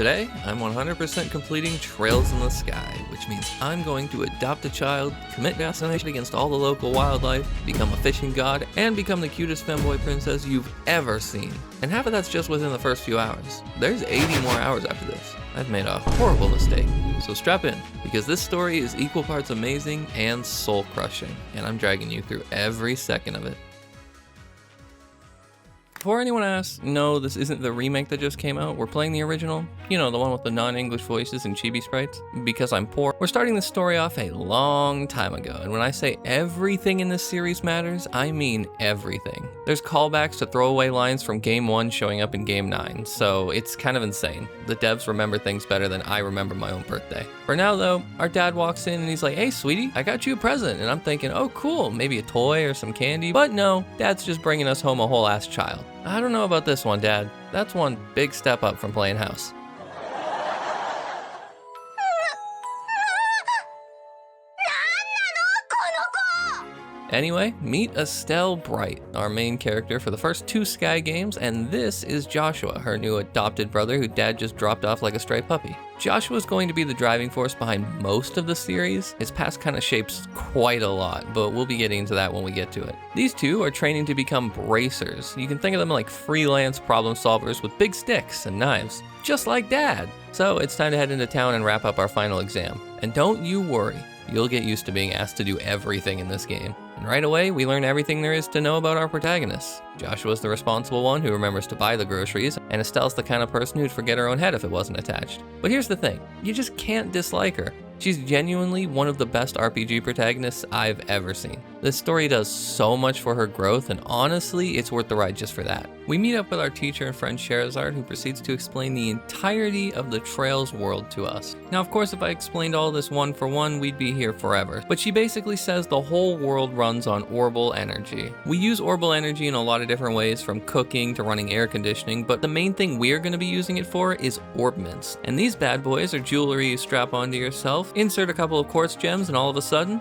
Today, I'm 100% completing Trails in the Sky, which means I'm going to adopt a child, commit assassination against all the local wildlife, become a fishing god, and become the cutest femboy princess you've ever seen. And half of that's just within the first few hours. There's 80 more hours after this. I've made a horrible mistake. So strap in, because this story is equal parts amazing and soul-crushing, and I'm dragging you through every second of it. Before anyone asks, no, this isn't the remake that just came out. We're playing the original. You know, the one with the non-English voices and chibi sprites. Because I'm poor, we're starting this story off a long time ago. And when I say everything in this series matters, I mean everything. There's callbacks to throwaway lines from Game 1 showing up in Game 9. So it's kind of insane. The devs remember things better than I remember my own birthday. For now though, our dad walks in and he's like, "Hey sweetie, I got you a present." And I'm thinking, oh cool, maybe a toy or some candy. But no, dad's just bringing us home a whole ass child. I don't know about this one, Dad. That's one big step up from playing house. Anyway, meet Estelle Bright, our main character for the first 2 Sky games, and this is Joshua, her new adopted brother who Dad just dropped off like a stray puppy. Joshua's going to be the driving force behind most of the series. His past kind of shapes quite a lot, but we'll be getting into that when we get to it. These two are training to become bracers. You can think of them like freelance problem solvers with big sticks and knives, just like Dad. So it's time to head into town and wrap up our final exam. And don't you worry, you'll get used to being asked to do everything in this game. And right away, we learn everything there is to know about our protagonists. Joshua's the responsible one who remembers to buy the groceries, and Estelle's the kind of person who'd forget her own head if it wasn't attached. But here's the thing, you just can't dislike her. She's genuinely one of the best RPG protagonists I've ever seen. This story does so much for her growth, and honestly, it's worth the ride just for that. We meet up with our teacher and friend Sherazard, who proceeds to explain the entirety of the Trails world to us. Now, of course, if I explained all this one for one, we'd be here forever. But she basically says the whole world runs on orbal energy. We use orbal energy in a lot of different ways, from cooking to running air conditioning, but the main thing we're going to be using it for is orbments. And these bad boys are jewelry you strap onto yourself, insert a couple of quartz gems, and all of a sudden,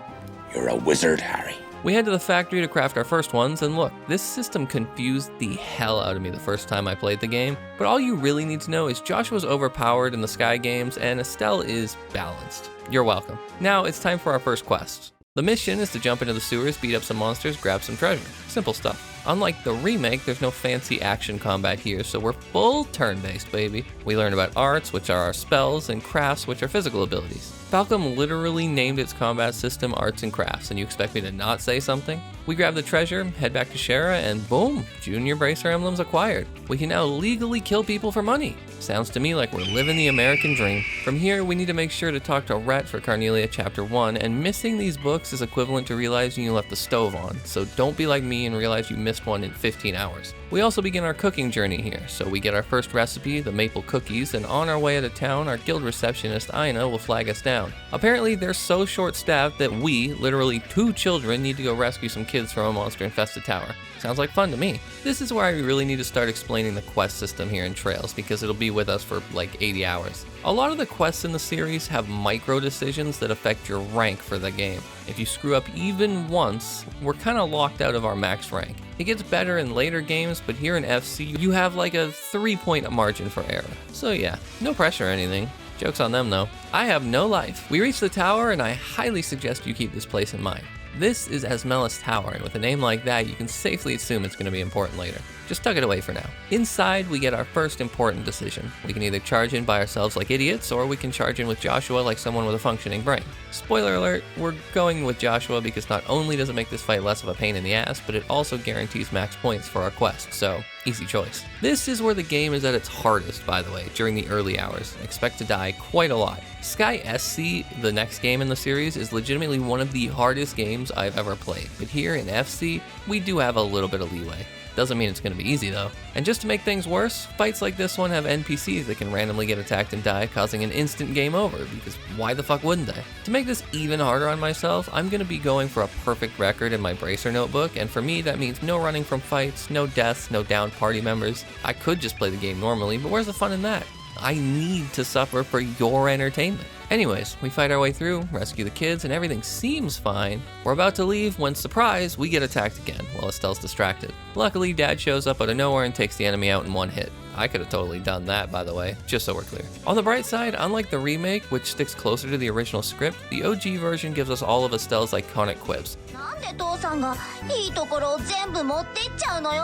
you're a wizard, Harry. We head to the factory to craft our first ones, and look, this system confused the hell out of me the first time I played the game, but all you really need to know is Joshua's overpowered in the Sky games, and Estelle is balanced. You're welcome. Now it's time for our first quest. The mission is to jump into the sewers, beat up some monsters, grab some treasure. Simple stuff. Unlike the remake, there's no fancy action combat here, so we're full turn-based, baby. We learn about arts, which are our spells, and crafts, which are physical abilities. Falcom literally named its combat system Arts and Crafts, and you expect me to not say something? We grab the treasure, head back to Shara, and boom, Junior Bracer emblems acquired. We can now legally kill people for money. Sounds to me like we're living the American dream. From here, we need to make sure to talk to Rhett for Carnelia Chapter 1, and missing these books is equivalent to realizing you left the stove on, so don't be like me and realize you missed one in 15 hours. We also begin our cooking journey here, so we get our first recipe, the maple cookies, and on our way out of town, our guild receptionist, Ina, will flag us down. Apparently, they're so short-staffed that we, literally 2 children, need to go rescue some kids from a monster-infested tower. Sounds like fun to me. This is where I really need to start explaining the quest system here in Trails, because it'll be with us for like 80 hours. A lot of the quests in the series have micro decisions that affect your rank for the game. If you screw up even once, we're kind of locked out of our max rank. It gets better in later games, but here in FC, you have like a 3-point margin for error. So yeah, no pressure or anything. Joke's on them though. I have no life. We reach the tower, and I highly suggest you keep this place in mind. This is Asmela's Tower, and with a name like that, you can safely assume it's going to be important later. Just tuck it away for now. Inside, we get our first important decision. We can either charge in by ourselves like idiots, or we can charge in with Joshua like someone with a functioning brain. Spoiler alert, we're going with Joshua because not only does it make this fight less of a pain in the ass, but it also guarantees max points for our quest, so easy choice. This is where the game is at its hardest, by the way, during the early hours. Expect to die quite a lot. Sky SC, the next game in the series, is legitimately one of the hardest games I've ever played, but here in FC, we do have a little bit of leeway. Doesn't mean it's going to be easy though. And just to make things worse, fights like this one have NPCs that can randomly get attacked and die, causing an instant game over, because why the fuck wouldn't I? To make this even harder on myself, I'm going to be going for a perfect record in my Bracer notebook, and for me that means no running from fights, no deaths, no downed party members. I could just play the game normally, but where's the fun in that? I need to suffer for your entertainment. Anyways, we fight our way through, rescue the kids, and everything seems fine. We're about to leave when, surprise, we get attacked again while Estelle's distracted. Luckily, Dad shows up out of nowhere and takes the enemy out in one hit. I could have totally done that, by the way, just so we're clear. On the bright side, unlike the remake, which sticks closer to the original script, the OG version gives us all of Estelle's iconic quips. なんで父さんがいいところを全部持ってっちゃうのよ。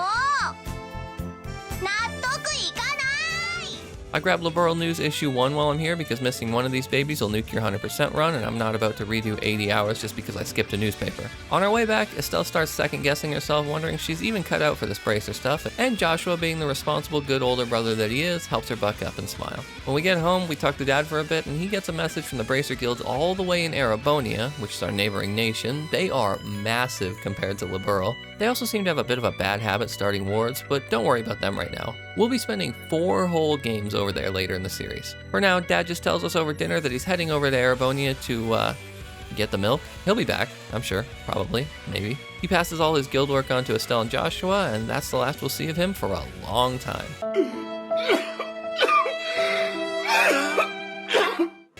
納得いかない。 I grabbed Liberal News issue 1 while I'm here because missing one of these babies will nuke your 100% run, and I'm not about to redo 80 hours just because I skipped a newspaper. On our way back, Estelle starts second guessing herself, wondering if she's even cut out for this bracer stuff, and Joshua, being the responsible good older brother that he is, helps her buck up and smile. When we get home, we talk to Dad for a bit, and he gets a message from the Bracer Guilds all the way in Erebonia, which is our neighboring nation. They are massive compared to Liberal. They also seem to have a bit of a bad habit starting wars, but don't worry about them right now. We'll be spending 4 whole games over there later in the series. For now, Dad just tells us over dinner that he's heading over to Erebonia to, get the milk. He'll be back, I'm sure, probably, maybe. He passes all his guild work on to Estelle and Joshua, and that's the last we'll see of him for a long time.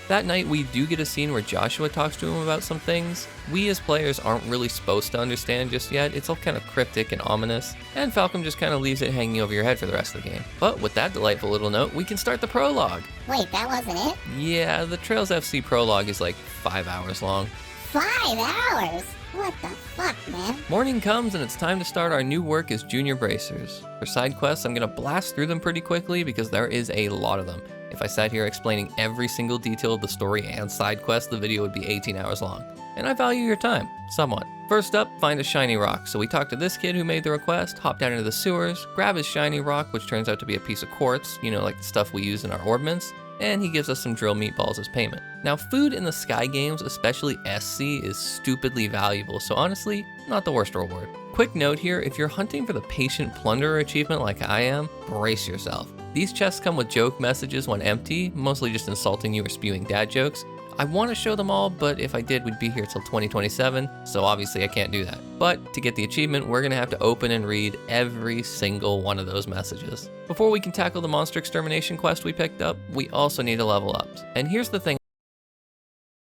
That night, we do get a scene where Joshua talks to him about some things. We as players aren't really supposed to understand just yet. It's all kind of cryptic and ominous, and Falcom just kind of leaves it hanging over your head for the rest of the game. But with that delightful little note, we can start the prologue. Wait, that wasn't it? Yeah, the Trails FC prologue is like 5 hours long. 5 hours? What the fuck, man? Morning comes and it's time to start our new work as junior bracers. For side quests, I'm gonna blast through them pretty quickly because there is a lot of them. If I sat here explaining every single detail of the story and side quest, the video would be 18 hours long. And I value your time, somewhat. First up, find a shiny rock. So we talk to this kid who made the request, hop down into the sewers, grab his shiny rock, which turns out to be a piece of quartz, you know, like the stuff we use in our orbments, and he gives us some drill meatballs as payment. Now, food in the Sky games, especially SC, is stupidly valuable, so honestly, not the worst reward. Quick note here, if you're hunting for the Patient Plunderer achievement like I am, brace yourself. These chests come with joke messages when empty, mostly just insulting you or spewing dad jokes. I want to show them all, but if I did, we'd be here till 2027, so obviously I can't do that. But to get the achievement, we're going to have to open and read every single one of those messages. Before we can tackle the monster extermination quest we picked up, we also need to level up. And here's the thing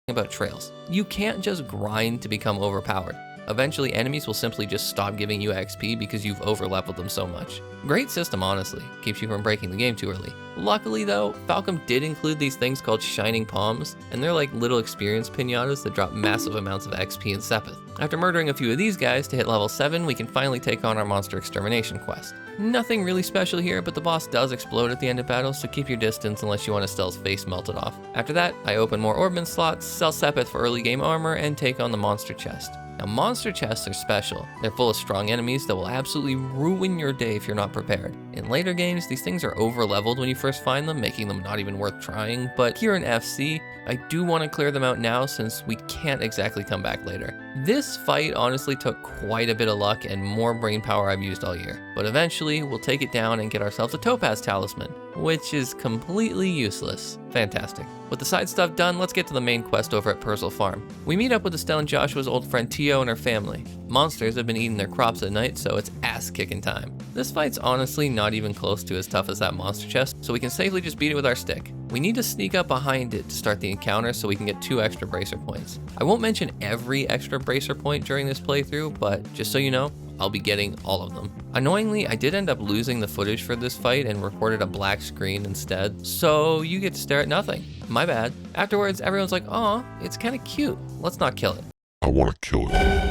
about Trails. You can't just grind to become overpowered. Eventually, enemies will simply just stop giving you XP because you've over-leveled them so much. Great system, honestly. Keeps you from breaking the game too early. Luckily though, Falcom did include these things called Shining Palms, and they're like little experience pinatas that drop massive amounts of XP and Sepith. After murdering a few of these guys to hit level 7, we can finally take on our monster extermination quest. Nothing really special here, but the boss does explode at the end of battle, so keep your distance unless you want Estelle's face melted off. After that, I open more Orbman slots, sell Sepith for early game armor, and take on the monster chest. Now, monster chests are special. They're full of strong enemies that will absolutely ruin your day if you're not prepared. In later games, these things are over-leveled when you first find them, making them not even worth trying, but here in FC, I do want to clear them out now since we can't exactly come back later. This fight honestly took quite a bit of luck and more brain power I've used all year, but eventually we'll take it down and get ourselves a Topaz Talisman, which is completely useless. Fantastic. With the side stuff done, let's get to the main quest over at Purzel Farm. We meet up with Estelle and Joshua's old friend Tio and her family. Monsters have been eating their crops at night, so it's ass-kicking time. This fight's honestly not even close to as tough as that monster chest, so we can safely just beat it with our stick. We need to sneak up behind it to start the encounter so we can get 2 extra bracer points. I won't mention every extra bracer point during this playthrough, but just so you know, I'll be getting all of them. Annoyingly, I did end up losing the footage for this fight and reported a black screen instead, so you get to stare at nothing. My bad. Afterwards, everyone's like, "Aw, it's kinda cute. Let's not kill it." I want to kill it.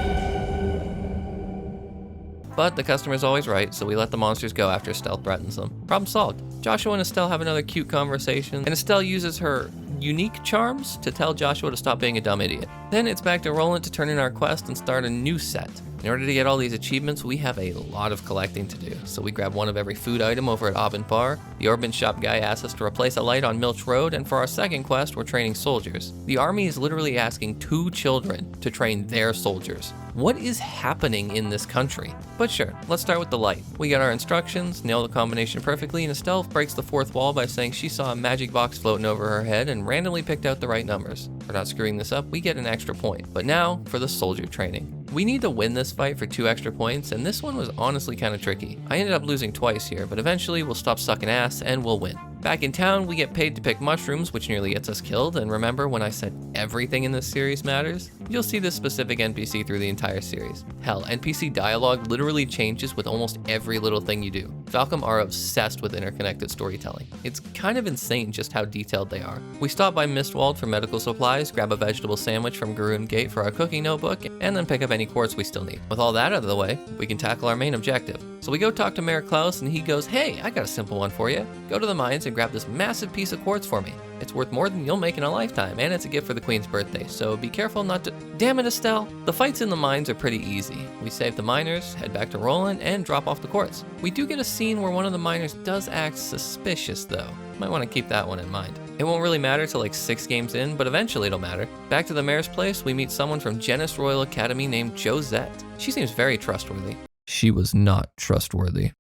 But the customer's always right, so we let the monsters go after Estelle threatens them. Problem solved. Joshua and Estelle have another cute conversation, and Estelle uses her unique charms to tell Joshua to stop being a dumb idiot. Then it's back to Rolent to turn in our quest and start a new set. In order to get all these achievements, we have a lot of collecting to do, so we grab one of every food item over at Aubin Bar. The Orbman shop guy asks us to replace a light on Milch Road, and for our second quest, we're training soldiers. The army is literally asking 2 children to train their soldiers. What is happening in this country? But sure, let's start with the light. We get our instructions, nail the combination perfectly, and Estelle breaks the 4th wall by saying she saw a magic box floating over her head and randomly picked out the right numbers. For not screwing this up, we get an extra point. But now, for the soldier training. We need to win this fight for 2 extra points, and this one was honestly kind of tricky. I ended up losing twice here, but eventually we'll stop sucking ass and we'll win. Back in town, we get paid to pick mushrooms, which nearly gets us killed, and remember when I said everything in this series matters? You'll see this specific NPC through the entire series. Hell, NPC dialogue literally changes with almost every little thing you do. Falcom are obsessed with interconnected storytelling. It's kind of insane just how detailed they are. We stop by Mistwald for medical supplies, grab a vegetable sandwich from Garun Gate for our cooking notebook, and then pick up any quartz we still need. With all that out of the way, we can tackle our main objective. So we go talk to Mayor Klaus, and he goes, "Hey, I got a simple one for you. Go to the mines and grab this massive piece of quartz for me. It's worth more than you'll make in a lifetime, and it's a gift for the Queen's birthday, so be careful not to—" Damn it, Estelle! The fights in the mines are pretty easy. We save the miners, head back to Rolent, and drop off the quartz. We do get a scene where one of the miners does act suspicious, though. Might want to keep that one in mind. It won't really matter till like 6 games in, but eventually it'll matter. Back to the mayor's place, we meet someone from Genis Royal Academy named Josette. She seems very trustworthy. She was not trustworthy.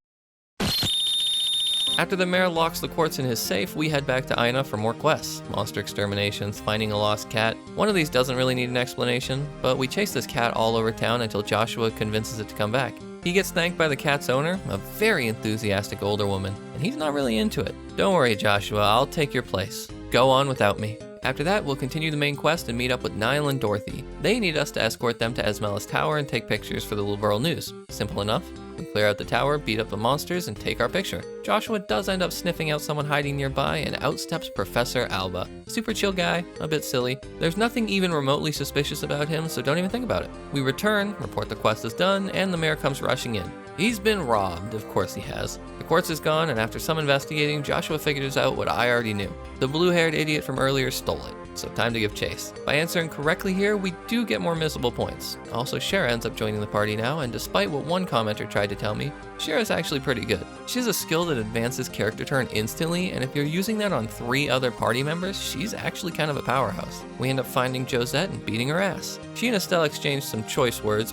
After the mayor locks the quartz in his safe, we head back to Aina for more quests. Monster exterminations, finding a lost cat. One of these doesn't really need an explanation, but we chase this cat all over town until Joshua convinces it to come back. He gets thanked by the cat's owner, a very enthusiastic older woman, and he's not really into it. Don't worry, Joshua, I'll take your place. Go on without me. After that, we'll continue the main quest and meet up with Niall and Dorothy. They need us to escort them to Esmelis Tower and take pictures for the Liberal News. Simple enough. We clear out the tower, beat up the monsters, and take our picture. Joshua does end up sniffing out someone hiding nearby, and out steps Professor Alba. Super chill guy, a bit silly. There's nothing even remotely suspicious about him, so don't even think about it. We return, report the quest is done, and the mayor comes rushing in. He's been robbed, of course he has. The quartz is gone, and after some investigating, Joshua figures out what I already knew. The blue-haired idiot from earlier stole it. So time to give chase. By answering correctly here, we do get more missable points. Also, Shara ends up joining the party now, and despite what one commenter tried to tell me, Shara's actually pretty good. She has a skill that advances character turn instantly, and if you're using that on 3 other party members, she's actually kind of a powerhouse. We end up finding Josette and beating her ass. She and Estelle exchange some choice words,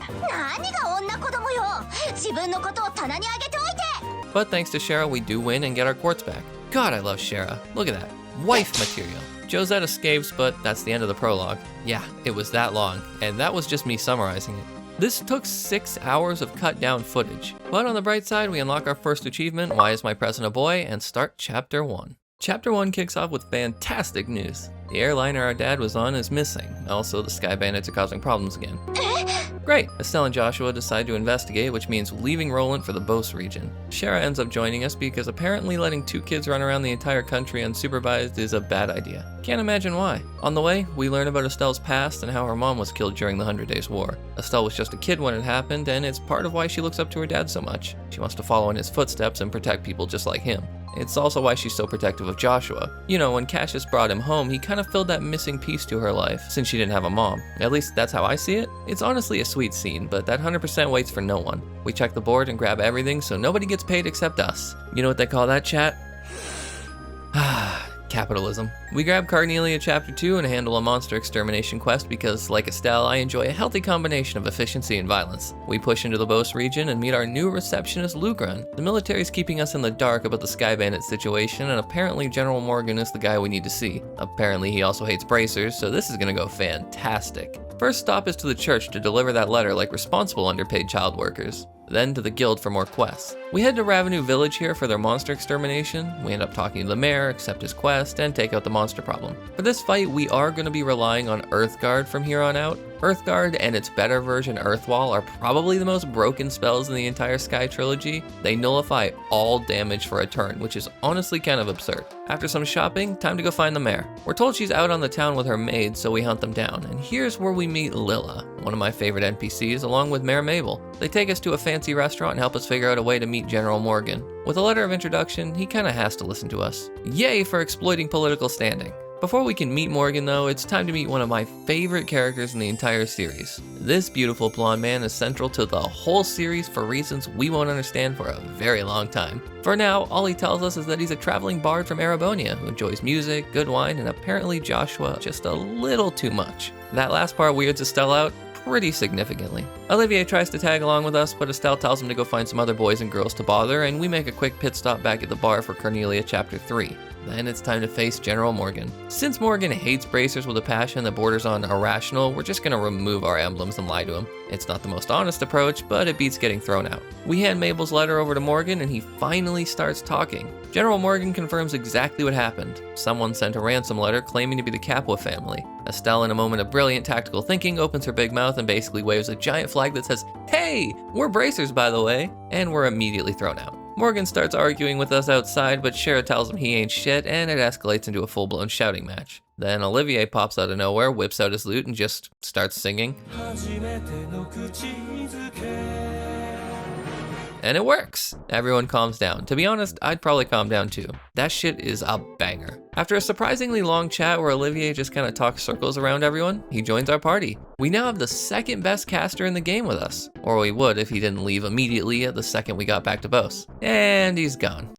but thanks to Shara, we do win and get our quartz back. God, I love Shara. Look at that. Wife material. Josette escapes, but that's the end of the prologue. Yeah, it was that long, and that was just me summarizing it. This took 6 hours of cut down footage. But on the bright side, we unlock our first achievement, Why Is My Present a Boy, and start Chapter 1. Chapter 1 kicks off with fantastic news. The airliner our dad was on is missing. Also, the Sky Bandits are causing problems again. Great! Estelle and Joshua decide to investigate, which means leaving Rolent for the Bose region. Shara ends up joining us because apparently letting 2 kids run around the entire country unsupervised is a bad idea. Can't imagine why. On the way, we learn about Estelle's past and how her mom was killed during the 100 Days War. Estelle was just a kid when it happened, and it's part of why she looks up to her dad so much. She wants to follow in his footsteps and protect people just like him. It's also why she's so protective of Joshua. You know, when Cassius brought him home, he kind of filled that missing piece to her life, since she didn't have a mom. At least that's how I see it. It's honestly a sweet scene, but that 100% waits for no one. We check the board and grab everything so nobody gets paid except us. You know what they call that, chat? Capitalism. We grab Carnelia Chapter 2 and handle a monster extermination quest because, like Estelle, I enjoy a healthy combination of efficiency and violence. We push into the Bose region and meet our new receptionist, Lugran. The military's keeping us in the dark about the Sky Bandit situation, and apparently General Morgan is the guy we need to see. Apparently he also hates bracers, so this is gonna go fantastic. First stop is to the church to deliver that letter like responsible underpaid child workers. Then to the guild for more quests. We head to Ravenu Village here for their monster extermination. We end up talking to the mayor, accept his quest, and take out the monster problem. For this fight, we are going to be relying on Earthguard from here on out. Earthguard and its better version Earthwall are probably the most broken spells in the entire Sky trilogy. They nullify all damage for a turn, which is honestly kind of absurd. After some shopping, time to go find the mayor. We're told she's out on the town with her maid, so we hunt them down. And here's where we meet Lilla, one of my favorite NPCs, along with Mayor Mabel. They take us to a fancy restaurant and help us figure out a way to meet General Morgan. With a letter of introduction, he kinda has to listen to us. Yay for exploiting political standing. Before we can meet Morgan though, it's time to meet one of my favorite characters in the entire series. This beautiful blonde man is central to the whole series for reasons we won't understand for a very long time. For now, all he tells us is that he's a traveling bard from Erebonia who enjoys music, good wine, and apparently Joshua just a little too much. That last part weirds Estelle out pretty significantly. Olivier tries to tag along with us, but Estelle tells him to go find some other boys and girls to bother, and we make a quick pit stop back at the bar for Carnelia Chapter 3. Then it's time to face General Morgan. Since Morgan hates bracers with a passion that borders on irrational, we're just gonna remove our emblems and lie to him. It's not the most honest approach, but it beats getting thrown out. We hand Mabel's letter over to Morgan and he finally starts talking. General Morgan confirms exactly what happened. Someone sent a ransom letter claiming to be the Capua family. Estelle, in a moment of brilliant tactical thinking, opens her big mouth and basically waves a giant flag that says, "Hey, we're bracers by the way," and we're immediately thrown out. Morgan starts arguing with us outside, but Shara tells him he ain't shit, and it escalates into a full-blown shouting match. Then Olivier pops out of nowhere, whips out his lute, and just starts singing. And it works! Everyone calms down. To be honest, I'd probably calm down too. That shit is a banger. After a surprisingly long chat where Olivier just kind of talks circles around everyone, he joins our party. We now have the second best caster in the game with us. Or we would if he didn't leave immediately at the second we got back to Bose. And he's gone.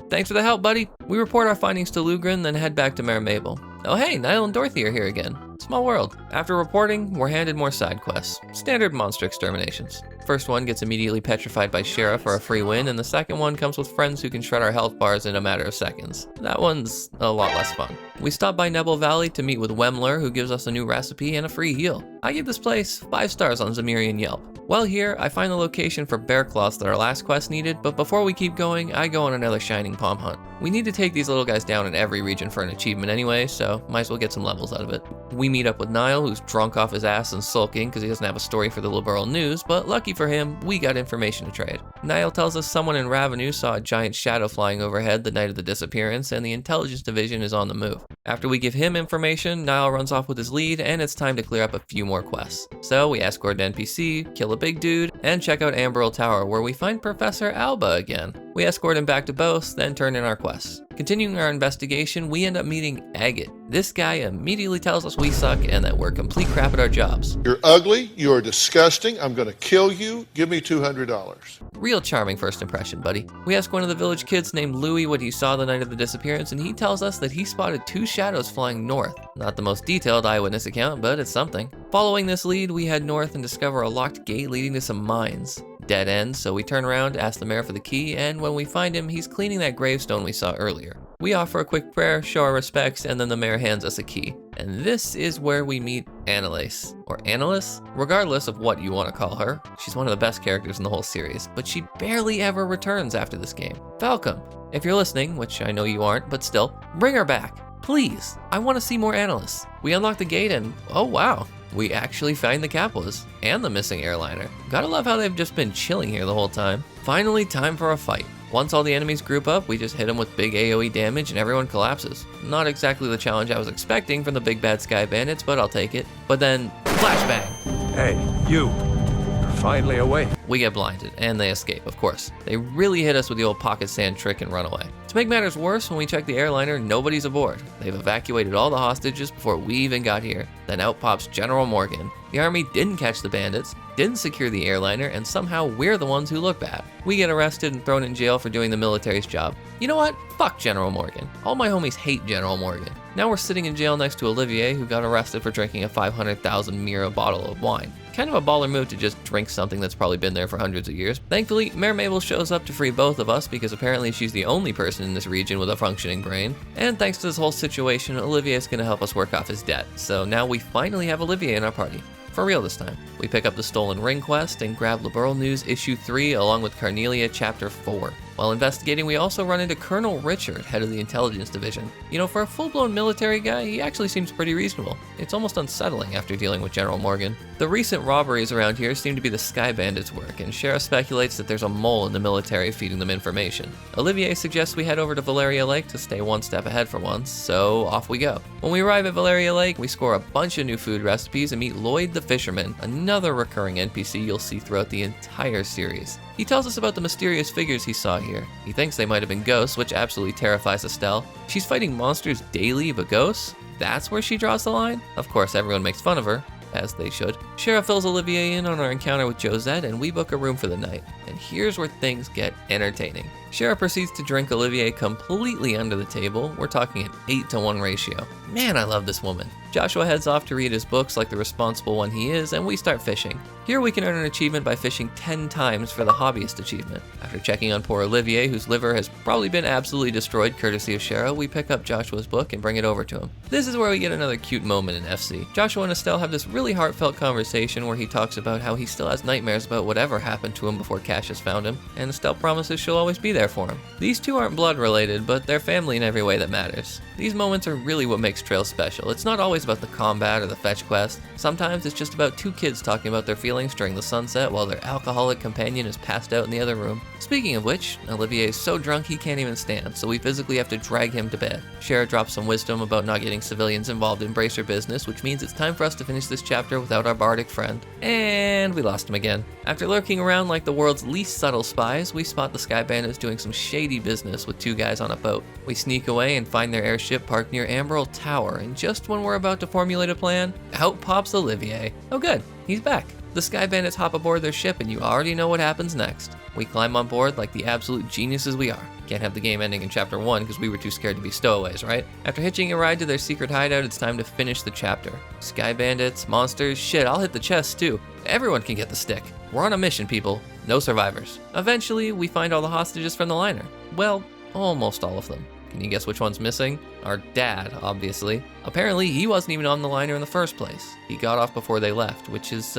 Thanks for the help, buddy. We report our findings to Lugrin, then head back to Mare Mabel. Oh hey, Niall and Dorothy are here again. Small world. After reporting, we're handed more side quests. Standard monster exterminations. First one gets immediately petrified by Shara for a free win, and the second one comes with friends who can shred our health bars in a matter of seconds. That one's a lot less fun. We stop by Nebel Valley to meet with Wemler, who gives us a new recipe and a free heal. I give this place 5 stars on Zamirian Yelp. While here, I find the location for bear cloths that our last quest needed, but before we keep going, I go on another shining palm hunt. We need to take these little guys down in every region for an achievement anyway, so might as well get some levels out of it. We meet up with Niall, who's drunk off his ass and sulking because he doesn't have a story for the liberal news, but lucky for him, we got information to trade. Niall tells us someone in Ravenous saw a giant shadow flying overhead the night of the disappearance, and the intelligence division is on the move. After we give him information, Niall runs off with his lead, and it's time to clear up a few more quests. So we escort an NPC, kill a big dude, and check out Amberl Tower, where we find Professor Alba again. We escort him back to Bose, then turn in our quests. Continuing our investigation, we end up meeting Agate. This guy immediately tells us we suck and that we're complete crap at our jobs. You're ugly, you are disgusting, I'm gonna kill you, give me $200. Real charming first impression, buddy. We ask one of the village kids named Louis what he saw the night of the disappearance, and he tells us that he spotted 2 shadows flying north. Not the most detailed eyewitness account, but it's something. Following this lead, we head north and discover a locked gate leading to some mines. Dead end, so we turn around, ask the mayor for the key, and when we find him, he's cleaning that gravestone we saw earlier. We offer a quick prayer, show our respects, and then the mayor hands us a key. And this is where we meet Annalise, or Annalise, regardless of what you want to call her. She's one of the best characters in the whole series, but she barely ever returns after this game. Falcom, if you're listening, which I know you aren't, but still, bring her back. Please, I want to see more Annalise. We unlock the gate and, oh wow, we actually find the Capuas and the missing airliner. Gotta love how they've just been chilling here the whole time. Finally, time for a fight. Once all the enemies group up, we just hit them with big AoE damage and everyone collapses. Not exactly the challenge I was expecting from the big bad sky bandits, but I'll take it. But then, flashbang! Hey, you! You're finally awake. We get blinded, and they escape, of course. They really hit us with the old pocket sand trick and run away. To make matters worse, when we check the airliner, nobody's aboard. They've evacuated all the hostages before we even got here. Then out pops General Morgan. The army didn't catch the bandits, didn't secure the airliner, and somehow we're the ones who look bad. We get arrested and thrown in jail for doing the military's job. You know what? Fuck General Morgan. All my homies hate General Morgan. Now we're sitting in jail next to Olivier, who got arrested for drinking a 500,000 Mira bottle of wine. Kind of a baller move to just drink something that's probably been there for hundreds of years. Thankfully, Mare Mabel shows up to free both of us because apparently she's the only person in this region with a functioning brain. And thanks to this whole situation, Olivier is going to help us work off his debt. So now we finally have Olivier in our party. For real this time. We pick up the Stolen Ring quest and grab Liberal News Issue 3 along with Carnelia Chapter 4. While investigating, we also run into Colonel Richard, head of the intelligence division. You know, for a full-blown military guy, he actually seems pretty reasonable. It's almost unsettling after dealing with General Morgan. The recent robberies around here seem to be the Sky Bandits' work, and Shara speculates that there's a mole in the military feeding them information. Olivier suggests we head over to Valeria Lake to stay one step ahead for once, so off we go. When we arrive at Valeria Lake, we score a bunch of new food recipes and meet Lloyd the Fisherman, another recurring NPC you'll see throughout the entire series. He tells us about the mysterious figures he saw here. He thinks they might have been ghosts, which absolutely terrifies Estelle. She's fighting monsters daily, but ghosts? That's where she draws the line? Of course, everyone makes fun of her, as they should. Shara fills Olivier in on our encounter with Josette, and we book a room for the night. And here's where things get entertaining. Shara proceeds to drink Olivier completely under the table. We're talking an 8-to-1 ratio. Man, I love this woman. Joshua heads off to read his books like the responsible one he is, and we start fishing. Here we can earn an achievement by fishing 10 times for the hobbyist achievement. After checking on poor Olivier, whose liver has probably been absolutely destroyed courtesy of Shara, we pick up Joshua's book and bring it over to him. This is where we get another cute moment in FC. Joshua and Estelle have this really heartfelt conversation where he talks about how he still has nightmares about whatever happened to him before Cassius found him, and Estelle promises she'll always be there for him. These two aren't blood related, but they're family in every way that matters. These moments are really what makes Trails special. It's not always about the combat or the fetch quest. Sometimes it's just about two kids talking about their feelings during the sunset while their alcoholic companion is passed out in the other room. Speaking of which, Olivier is so drunk he can't even stand, so we physically have to drag him to bed. Shara drops some wisdom about not getting civilians involved in bracer business, which means it's time for us to finish this chapter without our bardic friend. And we lost him again. After lurking around like the world's least subtle spies, we spot the Sky Bandits doing some shady business with two guys on a boat. We sneak away and find their airship parked near Amberl Tower, and just when we're about to formulate a plan, out pops Olivier. Oh good, he's back. The Sky Bandits hop aboard their ship and you already know what happens next. We climb on board like the absolute geniuses we are. Can't have the game ending in chapter 1 because we were too scared to be stowaways, right? After hitching a ride to their secret hideout, it's time to finish the chapter. Sky Bandits, monsters, shit, I'll hit the chest too. Everyone can get the stick. We're on a mission, people. No survivors. Eventually, we find all the hostages from the liner. Well, almost all of them. Can you guess which one's missing? Our dad, obviously. Apparently, he wasn't even on the liner in the first place. He got off before they left, which is,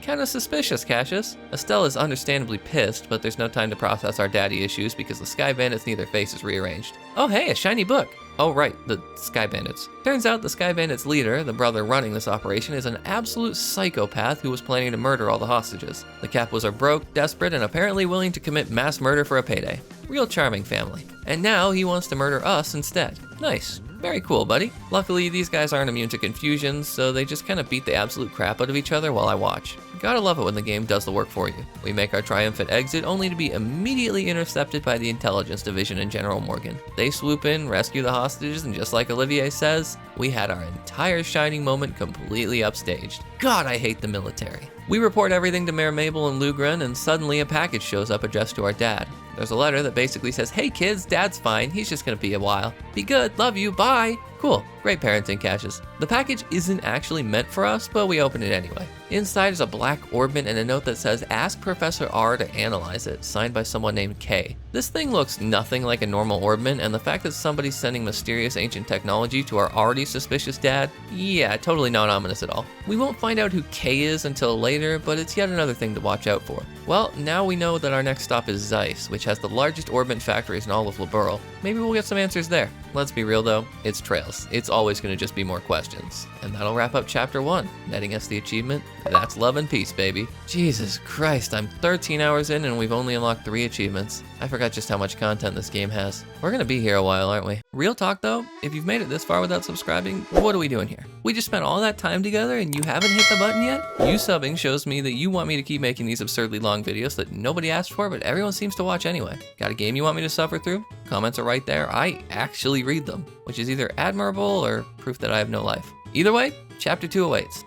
kind of suspicious, Cassius. Estelle is understandably pissed, but there's no time to process our daddy issues because the Sky Bandits need their faces rearranged. Oh hey, a shiny book! Oh right, the Sky Bandits. Turns out the Sky Bandits leader, the brother running this operation, is an absolute psychopath who was planning to murder all the hostages. The Capos are broke, desperate, and apparently willing to commit mass murder for a payday. Real charming family. And now he wants to murder us instead. Nice. Very cool, buddy. Luckily, these guys aren't immune to confusion, so they just kind of beat the absolute crap out of each other while I watch. Gotta love it when the game does the work for you. We make our triumphant exit only to be immediately intercepted by the Intelligence Division and General Morgan. They swoop in, rescue the hostages, and just like Olivier says, we had our entire shining moment completely upstaged. God, I hate the military. We report everything to Mayor Mabel and Lugren, and suddenly a package shows up addressed to our dad. There's a letter that basically says, hey kids, dad's fine, he's just gonna be a while. Be good, love you, bye. Cool, great parenting, Cassius. The package isn't actually meant for us, but we open it anyway. Inside is a black orbment and a note that says, ask Professor R to analyze it, signed by someone named K. This thing looks nothing like a normal orbment, and the fact that somebody's sending mysterious ancient technology to our already suspicious dad, yeah, totally not ominous at all. We won't find out who K is until later, but it's yet another thing to watch out for. Well, now we know that our next stop is Zeiss, which has the largest orbment factories in all of Liberl. Maybe we'll get some answers there. Let's be real though, it's Trails. It's always going to just be more questions. And that'll wrap up chapter 1, netting us the achievement. That's love and peace, baby. Jesus Christ, I'm 13 hours in and we've only unlocked 3 achievements. I forgot just how much content this game has. We're gonna be here a while, aren't we? Real talk though, if you've made it this far without subscribing, what are we doing here? We just spent all that time together and you haven't hit the button yet? You subbing shows me that you want me to keep making these absurdly long videos that nobody asked for, but everyone seems to watch anyway. Got a game you want me to suffer through? Comments are right there. I actually read them, which is either admirable or proof that I have no life. Either way, chapter 2 awaits.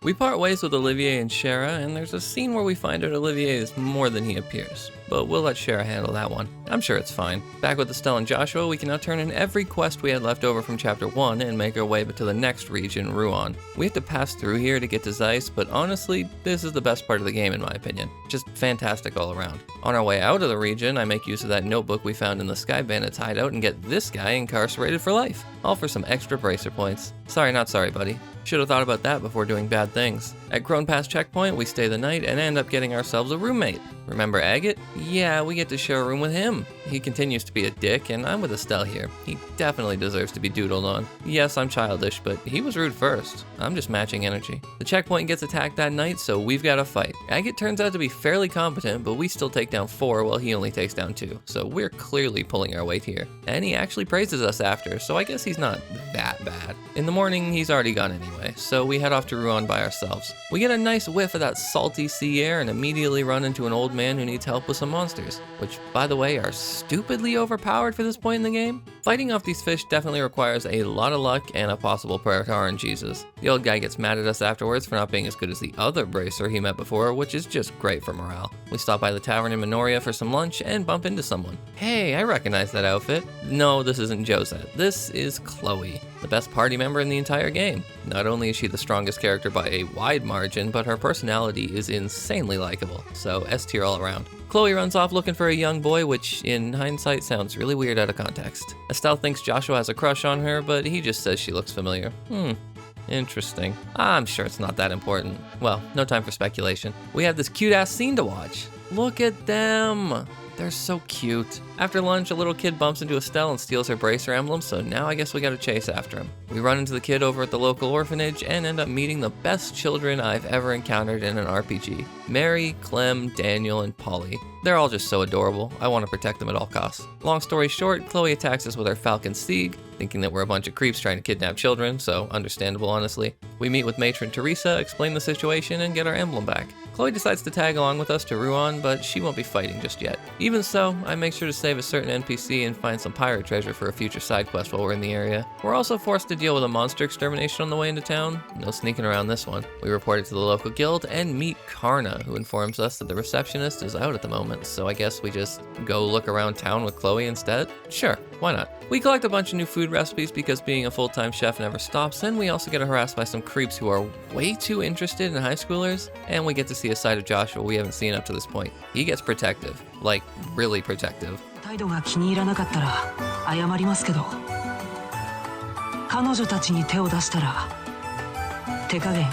We part ways with Olivier and Shara, and there's a scene where we find out Olivier is more than he appears. But we'll let Shara handle that one. I'm sure it's fine. Back with Estelle and Joshua, we can now turn in every quest we had left over from chapter 1 and make our way to the next region, Ruan. We have to pass through here to get to Zeiss, but honestly, this is the best part of the game in my opinion. Just fantastic all around. On our way out of the region, I make use of that notebook we found in the Sky Bandits hideout and get this guy incarcerated for life. All for some extra bracer points. Sorry, not sorry, buddy. Should have thought about that before doing bad things. At Crone Pass Checkpoint, we stay the night and end up getting ourselves a roommate. Remember Agate? Yeah, we get to share a room with him. He continues to be a dick, and I'm with Estelle here. He definitely deserves to be doodled on. Yes, I'm childish, but he was rude first. I'm just matching energy. The checkpoint gets attacked that night, so we've got to fight. Agate turns out to be fairly competent, but we still take down 4 while he only takes down 2. So we're clearly pulling our weight here. And he actually praises us after, so I guess he's not that bad. In the morning, he's already gone anyway, so we head off to Ruan by ourselves. We get a nice whiff of that salty sea air and immediately run into an old man who needs help with some some monsters, which, by the way, are stupidly overpowered for this point in the game. Fighting off these fish definitely requires a lot of luck and a possible prayer to RNGesus. The old guy gets mad at us afterwards for not being as good as the other bracer he met before, which is just great for morale. We stop by the tavern in Minoria for some lunch and bump into someone. Hey, I recognize that outfit. No, this isn't Josette. This is Chloe, the best party member in the entire game. Not only is she the strongest character by a wide margin, but her personality is insanely likable, so S tier all around. Chloe runs off looking for a young boy, which in hindsight sounds really weird out of context. Estelle thinks Joshua has a crush on her, but he just says she looks familiar. Interesting. I'm sure it's not that important. Well, no time for speculation. We have this cute ass scene to watch. Look at them. They're so cute. After lunch, a little kid bumps into Estelle and steals her bracer emblem, so now I guess we gotta chase after him. We run into the kid over at the local orphanage and end up meeting the best children I've ever encountered in an RPG. Mary, Clem, Daniel, and Polly. They're all just so adorable. I want to protect them at all costs. Long story short, Chloe attacks us with her Falcon Steed, thinking that we're a bunch of creeps trying to kidnap children, so understandable honestly. We meet with Matron Teresa, explain the situation, and get our emblem back. Chloe decides to tag along with us to Ruan, but she won't be fighting just yet. Even so, I make sure to save a certain NPC and find some pirate treasure for a future side quest while we're in the area. We're also forced to deal with a monster extermination on the way into town. No sneaking around this one. We report it to the local guild and meet Karna, who informs us that the receptionist is out at the moment, so I guess we just go look around town with Chloe instead? Sure, why not? We collect a bunch of new food recipes because being a full-time chef never stops, and we also get harassed by some creeps who are way too interested in high schoolers, and we get to see a side of Joshua we haven't seen up to this point. He gets protective, like really protective. 態度が気に入らなかったら謝りますけど、彼女たちに手を出したら手加減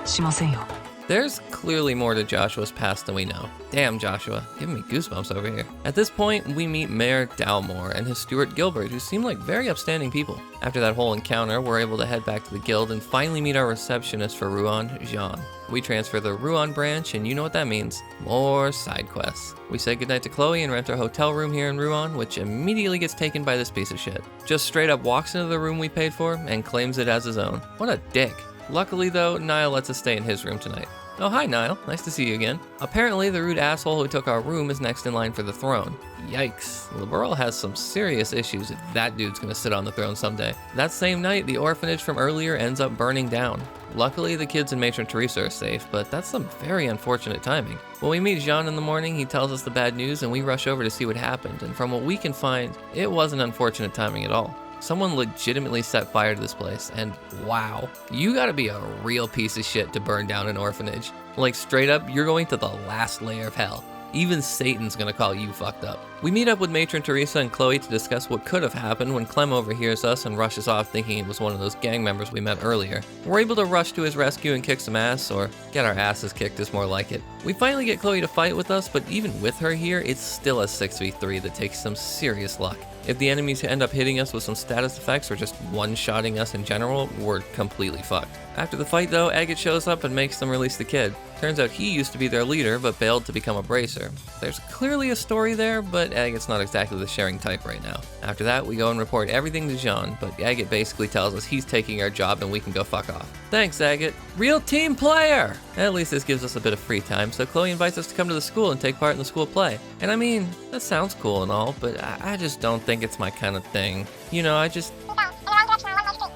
しませんよ。 There's clearly more to Joshua's past than we know. Damn, Joshua, giving me goosebumps over here. At this point, we meet Mayor Dalmore and his steward Gilbert, who seem like very upstanding people. After that whole encounter, we're able to head back to the guild and finally meet our receptionist for Ruan, Jean. We transfer the Ruan branch, and you know what that means. More side quests. We say goodnight to Chloe and rent our hotel room here in Ruan, which immediately gets taken by this piece of shit. Just straight up walks into the room we paid for and claims it as his own. What a dick. Luckily though, Niall lets us stay in his room tonight. Oh, hi Niall, nice to see you again. Apparently the rude asshole who took our room is next in line for the throne. Yikes, Liberal has some serious issues if that dude's gonna sit on the throne someday. That same night, the orphanage from earlier ends up burning down. Luckily, the kids and Matron Teresa are safe, but that's some very unfortunate timing. When we meet Jean in the morning, he tells us the bad news and we rush over to see what happened, and from what we can find, it wasn't unfortunate timing at all. Someone legitimately set fire to this place, and wow, you gotta be a real piece of shit to burn down an orphanage. Like straight up, you're going to the last layer of hell. Even Satan's gonna call you fucked up. We meet up with Matron Teresa and Chloe to discuss what could have happened when Clem overhears us and rushes off thinking it was one of those gang members we met earlier. We're able to rush to his rescue and kick some ass, or get our asses kicked is more like it. We finally get Chloe to fight with us, but even with her here, it's still a 6v3 that takes some serious luck. If the enemies end up hitting us with some status effects or just one-shotting us in general, we're completely fucked. After the fight though, Agate shows up and makes them release the kid. Turns out he used to be their leader, but bailed to become a bracer. There's clearly a story there, but Agate's not exactly the sharing type right now. After that, we go and report everything to Jean, but Agate basically tells us he's taking our job and we can go fuck off. Thanks, Agate. Real team player! At least this gives us a bit of free time, so Chloe invites us to come to the school and take part in the school play. And I mean, that sounds cool and all, but I just don't think it's my kind of thing. You know, I just...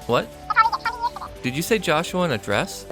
What? Did you say Joshua in a dress?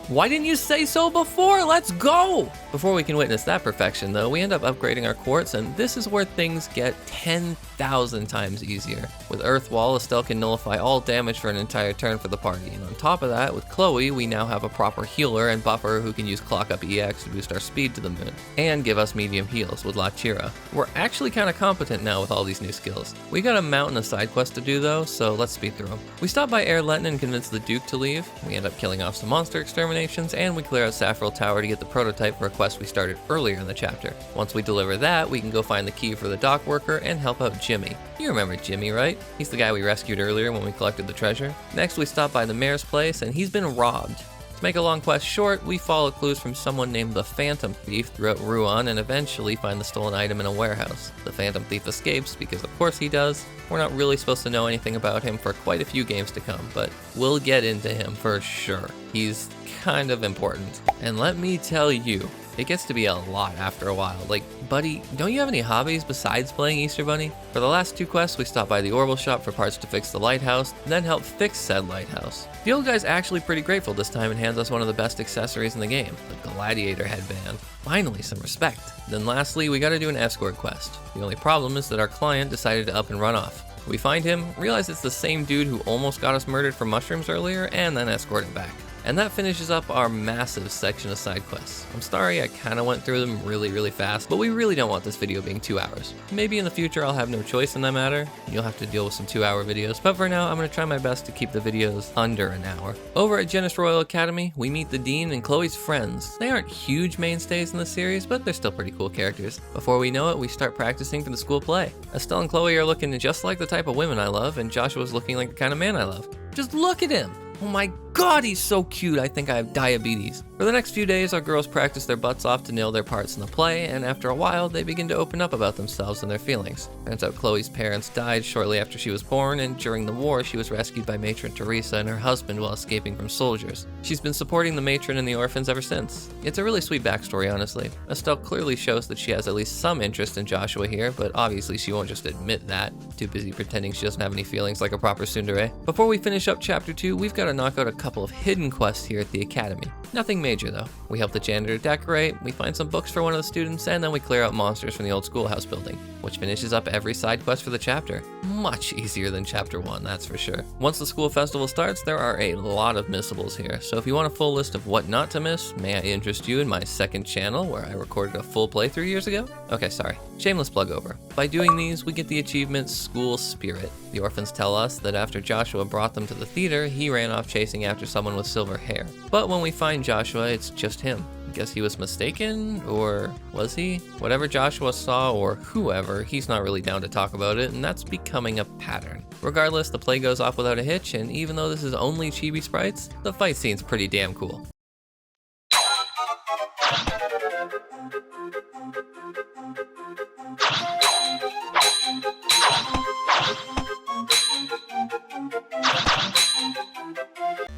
Why didn't you say so before? Let's go! Before we can witness that perfection though, we end up upgrading our quartz, and this is where things get 10,000 times easier. With Earth Wall, Estelle can nullify all damage for an entire turn for the party, and on top of that, with Chloe, we now have a proper healer and buffer who can use Clock Up EX to boost our speed to the moon, and give us medium heals with La Chira. We're actually kinda competent now with all these new skills. We got a mountain of side quests to do though, so let's speed through them. We stop by Airleton and convince the Duke to leave. We end up killing off some monster exterminations, and we clear out Saffrel Tower to get the prototype for a quest we started earlier in the chapter. Once we deliver that, we can go find the key for the dock worker and help out Jimmy. You remember Jimmy, right? He's the guy we rescued earlier when we collected the treasure. Next, we stop by the mayor's place, and he's been robbed. To make a long quest short, we follow clues from someone named the Phantom Thief throughout Ruan and eventually find the stolen item in a warehouse. The Phantom Thief escapes because of course he does. We're not really supposed to know anything about him for quite a few games to come, but we'll get into him for sure. He's kind of important. And let me tell you, It gets to be a lot after a while. Like, buddy, don't you have any hobbies besides playing Easter Bunny? For the last 2 quests, we stop by the Orbital shop for parts to fix the lighthouse, then help fix said lighthouse. The old guy's actually pretty grateful this time and hands us one of the best accessories in the game, the gladiator headband. Finally, some respect. Then lastly, we gotta do an escort quest. The only problem is that our client decided to up and run off. We find him, realize it's the same dude who almost got us murdered for mushrooms earlier, and then escort him back. And that finishes up our massive section of side quests. I'm sorry I kinda went through them really fast, but we really don't want this video being 2 hours. Maybe in the future I'll have no choice in that matter, and you'll have to deal with some 2-hour videos, but for now I'm gonna try my best to keep the videos under an hour. Over at Genis Royal Academy, we meet the Dean and Chloe's friends. They aren't huge mainstays in the series, but they're still pretty cool characters. Before we know it, we start practicing for the school play. Estelle and Chloe are looking just like the type of women I love, and Joshua's looking like the kind of man I love. Just look at him! Oh my god, he's so cute, I think I have diabetes. For the next few days, our girls practice their butts off to nail their parts in the play, and after a while, they begin to open up about themselves and their feelings. Turns out Chloe's parents died shortly after she was born, and during the war, she was rescued by matron Teresa and her husband while escaping from soldiers. She's been supporting the matron and the orphans ever since. It's a really sweet backstory, honestly. Estelle clearly shows that she has at least some interest in Joshua here, but obviously she won't just admit that, too busy pretending she doesn't have any feelings like a proper tsundere. Before we finish up chapter 2, we've got to knock out a couple of hidden quests here at the academy. Nothing major though. We help the janitor decorate, we find some books for one of the students, and then we clear out monsters from the old schoolhouse building, which finishes up every side quest for the chapter. Much easier than chapter 1, that's for sure. Once the school festival starts, there are a lot of missables here, so if you want a full list of what not to miss, may I interest you in my second channel where I recorded a full playthrough years ago? Okay, sorry. Shameless plug over. By doing these, we get the achievement School Spirit. The orphans tell us that after Joshua brought them to the theater, he ran off chasing after someone with silver hair. But when we find Joshua, it's just him. I guess he was mistaken, or was he? Whatever Joshua saw, or whoever, he's not really down to talk about it, and that's becoming a pattern. Regardless, the play goes off without a hitch, and even though this is only chibi sprites, the fight scene's pretty damn cool.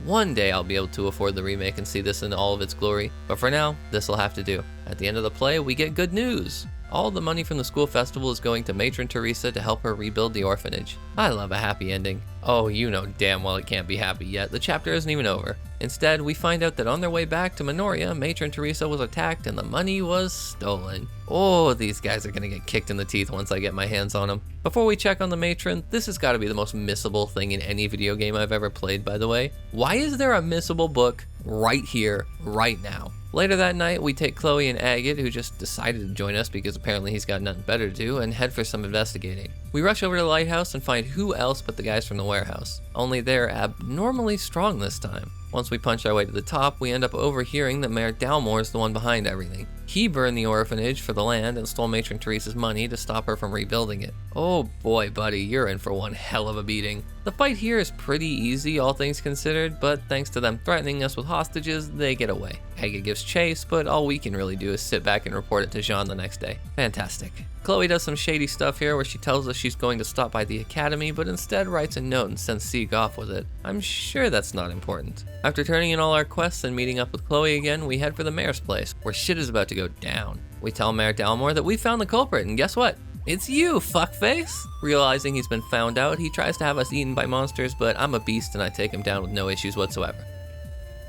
One day I'll be able to afford the remake and see this in all of its glory, but for now, this'll have to do. At the end of the play, we get good news. All the money from the school festival is going to matron Teresa to help her rebuild the orphanage. I love a happy ending. Oh, you know damn well it can't be happy yet, the chapter isn't even over. Instead, we find out that on their way back to Minoria, matron Teresa was attacked and the money was stolen. Oh, these guys are gonna get kicked in the teeth once I get my hands on them. Before we check on the matron, this has gotta be the most missable thing in any video game I've ever played, by the way. Why is there a missable book right here, right now? Later that night, we take Chloe and Agate, who just decided to join us because apparently he's got nothing better to do, and head for some investigating. We rush over to the lighthouse and find who else but the guys from the warehouse. Only they're abnormally strong this time. Once we punch our way to the top, we end up overhearing that Mayor Dalmore is the one behind everything. He burned the orphanage for the land and stole matron Teresa's money to stop her from rebuilding it. Oh boy, buddy, you're in for one hell of a beating. The fight here is pretty easy, all things considered, but thanks to them threatening us with hostages, they get away. Agate gives chase, but all we can really do is sit back and report it to Jean the next day. Fantastic. Chloe does some shady stuff here where she tells us she's going to stop by the academy, but instead writes a note and sends Sieg off with it. I'm sure that's not important. After turning in all our quests and meeting up with Chloe again, we head for the mayor's place, where shit is about to go down. We tell Mayor Dalmore that we found the culprit, and guess what? It's you, fuckface! Realizing he's been found out, he tries to have us eaten by monsters, but I'm a beast and I take him down with no issues whatsoever.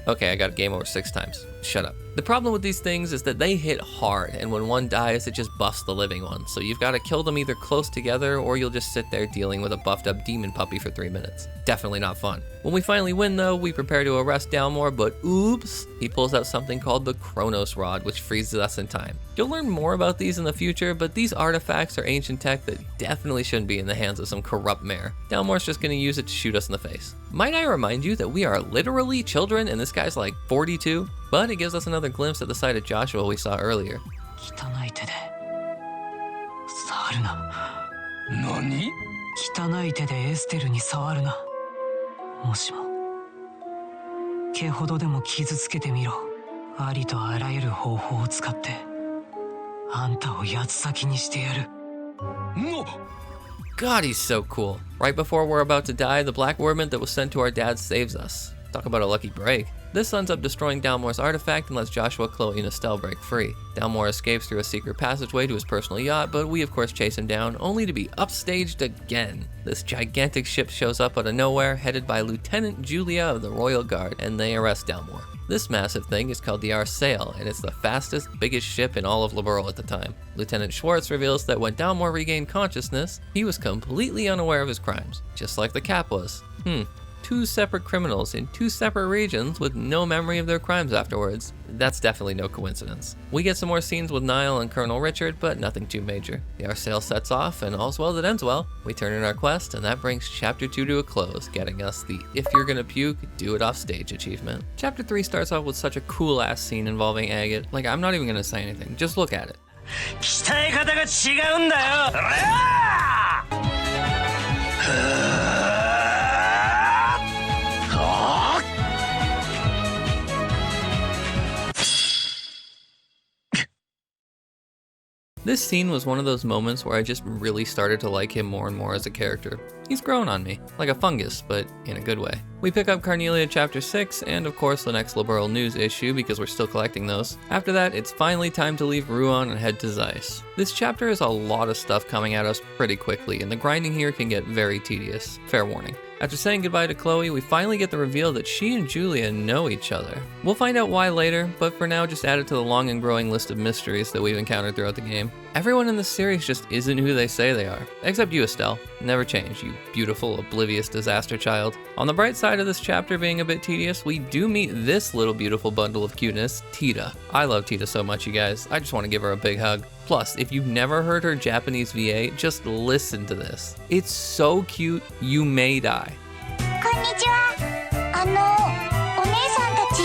Okay, I got game over 6 times. Shut up. The problem with these things is that they hit hard, and when one dies, it just buffs the living one, so you've got to kill them either close together, or you'll just sit there dealing with a buffed up demon puppy for 3 minutes. Definitely not fun. When we finally win though, we prepare to arrest Dalmore, but oops, he pulls out something called the Chronos Rod, which freezes us in time. You'll learn more about these in the future, but these artifacts are ancient tech that definitely shouldn't be in the hands of some corrupt mayor. Dalmore's just gonna use it to shoot us in the face. Might I remind you that we are literally children, and this guy's like 42? But it gives us another glimpse at the side of Joshua we saw earlier. 汚い手で触るな。何？汚い手でエステルに触るな。もしも毛ほどでも傷つけてみろ。ありとあらゆる方法を使ってあんたを八つ裂きにしてやる。No! God, he's so cool. Right before we're about to die, the black wormant that was sent to our dad saves us. Talk about a lucky break. This ends up destroying Dalmore's artifact and lets Joshua, Chloe, and Estelle break free. Dalmore escapes through a secret passageway to his personal yacht, but we of course chase him down, only to be upstaged again. This gigantic ship shows up out of nowhere, headed by Lieutenant Julia of the Royal Guard, and they arrest Dalmore. This massive thing is called the Grancel, and it's the fastest, biggest ship in all of Liberl at the time. Lieutenant Schwartz reveals that when Dalmore regained consciousness, he was completely unaware of his crimes, just like the Cap was. Two separate criminals in two separate regions with no memory of their crimes afterwards. That's definitely no coincidence. We get some more scenes with Niall and Colonel Richard, but nothing too major. The Grancel sets off, and all's well that ends well. We turn in our quest, and that brings Chapter 2 to a close, getting us the "if you're gonna puke, do it off stage" achievement. Chapter 3 starts off with such a cool-ass scene involving Agate. Like, I'm not even gonna say anything, just look at it. This scene was one of those moments where I just really started to like him more and more as a character. He's grown on me, like a fungus, but in a good way. We pick up Carnelia Chapter 6, and of course the next Liberl News issue because we're still collecting those. After that, it's finally time to leave Ruan and head to Zeiss. This chapter has a lot of stuff coming at us pretty quickly, and the grinding here can get very tedious. Fair warning. After saying goodbye to Chloe, we finally get the reveal that she and Julia know each other. We'll find out why later, but for now just add it to the long and growing list of mysteries that we've encountered throughout the game. Everyone in this series just isn't who they say they are. Except you, Estelle. Never change, you beautiful, oblivious disaster child. On the bright side of this chapter being a bit tedious, we do meet this little beautiful bundle of cuteness, Tita. I love Tita so much, you guys. I just want to give her a big hug. Plus, if you've never heard her Japanese VA, just listen to this. It's so cute, you may die. こんにちは。お姉さんたち、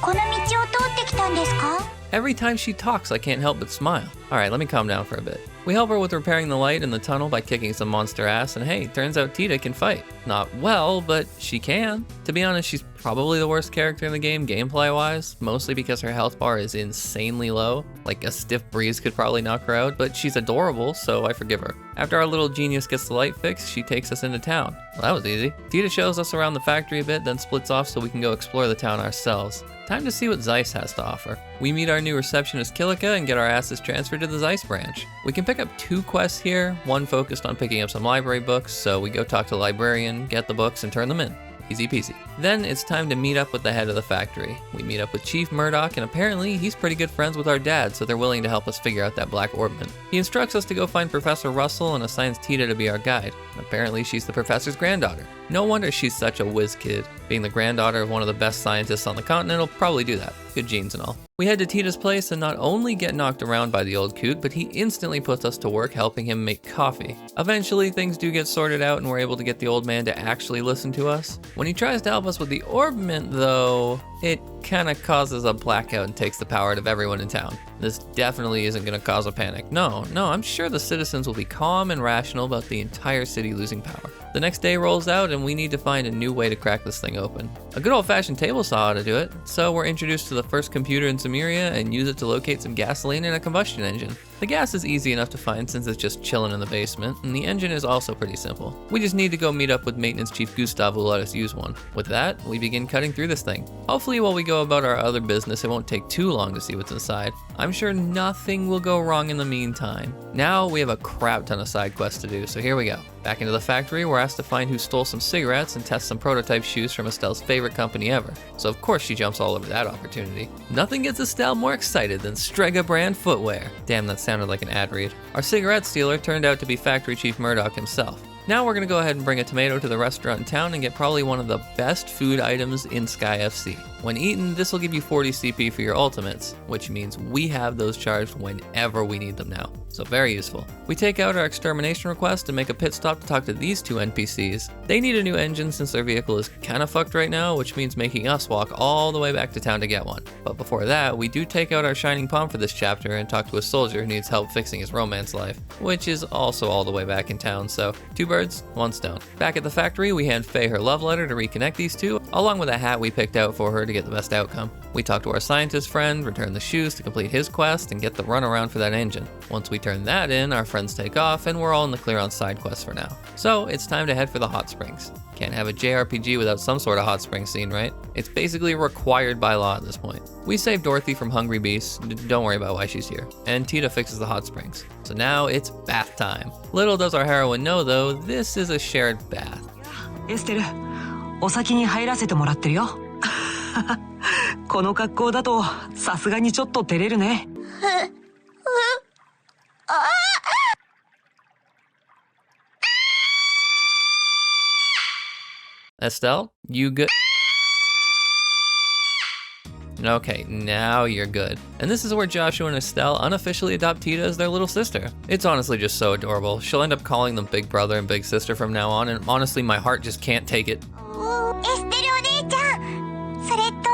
この道を通ってきたんですか? Every time she talks, I can't help but smile. Alright, let me calm down for a bit. We help her with repairing the light in the tunnel by kicking some monster ass, and hey, turns out Tita can fight. Not well, but she can. To be honest, she's probably the worst character in the game gameplay-wise, mostly because her health bar is insanely low. Like a stiff breeze could probably knock her out, but she's adorable, so I forgive her. After our little genius gets the light fixed, she takes us into town. Well, that was easy. Tita shows us around the factory a bit, then splits off so we can go explore the town ourselves. Time to see what Zeiss has to offer. We meet our new receptionist Kilika and get our asses transferred to the Zeiss branch. We can pick up 2 quests here, one focused on picking up some library books, so we go talk to the librarian, get the books, and turn them in. Easy peasy. Then it's time to meet up with the head of the factory. We meet up with Chief Murdoch, and apparently he's pretty good friends with our dad, so they're willing to help us figure out that Black Orbment. He instructs us to go find Professor Russell and assigns Tita to be our guide. Apparently she's the professor's granddaughter. No wonder she's such a whiz kid. Being the granddaughter of one of the best scientists on the continent will probably do that. Good genes and all. We head to Tita's place and not only get knocked around by the old coot, but he instantly puts us to work helping him make coffee. Eventually, things do get sorted out and we're able to get the old man to actually listen to us. When he tries to help us with the orbment though, it kinda causes a blackout and takes the power out of everyone in town. This definitely isn't gonna cause a panic. No, I'm sure the citizens will be calm and rational about the entire city losing power. The next day rolls out and we need to find a new way to crack this thing open. A good old-fashioned table saw how to do it, so we're introduced to the first computer in Samaria and use it to locate some gasoline and a combustion engine. The gas is easy enough to find since it's just chilling in the basement, and the engine is also pretty simple. We just need to go meet up with Maintenance Chief Gustav who will let us use one. With that, we begin cutting through this thing. Hopefully while we go about our other business, it won't take too long to see what's inside. I'm sure nothing will go wrong in the meantime. Now we have a crap ton of side quests to do, so here we go. Back into the factory, we're asked to find who stole some cigarettes and test some prototype shoes from Estelle's favorite company ever. So of course she jumps all over that opportunity. Nothing gets Estelle more excited than Strega brand footwear. Damn, that sounded like an ad read. Our cigarette stealer turned out to be Factory Chief Murdoch himself. Now we're gonna go ahead and bring a tomato to the restaurant in town and get probably one of the best food items in Sky FC. When eaten, this will give you 40 CP for your ultimates, which means we have those charged whenever we need them now. So very useful. We take out our extermination request and make a pit stop to talk to these 2 NPCs. They need a new engine since their vehicle is kinda fucked right now, which means making us walk all the way back to town to get one. But before that, we do take out our shining palm for this chapter and talk to a soldier who needs help fixing his romance life, which is also all the way back in town, so 2 birds, 1 stone. Back at the factory, we hand Faye her love letter to reconnect these 2, along with a hat we picked out for her to get the best outcome. We talk to our scientist friend, return the shoes to complete his quest, and get the runaround for that engine. Once we turn that in, our friends take off, and we're all in the clear on side quests for now. So it's time to head for the hot springs. Can't have a JRPG without some sort of hot spring scene, right? It's basically required by law at this point. We save Dorothy from hungry beasts, don't worry about why she's here, and Tita fixes the hot springs. So now it's bath time. Little does our heroine know though, this is a shared bath. エステル、お先に入らせてもらってるよ。この格好だとさすがにちょっと照れるね。Estelle, you good? Okay, now you're good. And this is where Joshua and Estelle unofficially adopt Tita as their little sister. It's honestly just so adorable. She'll end up calling them Big Brother and Big Sister from now on, and honestly, my heart just can't take it. エステルお姉ちゃん、それと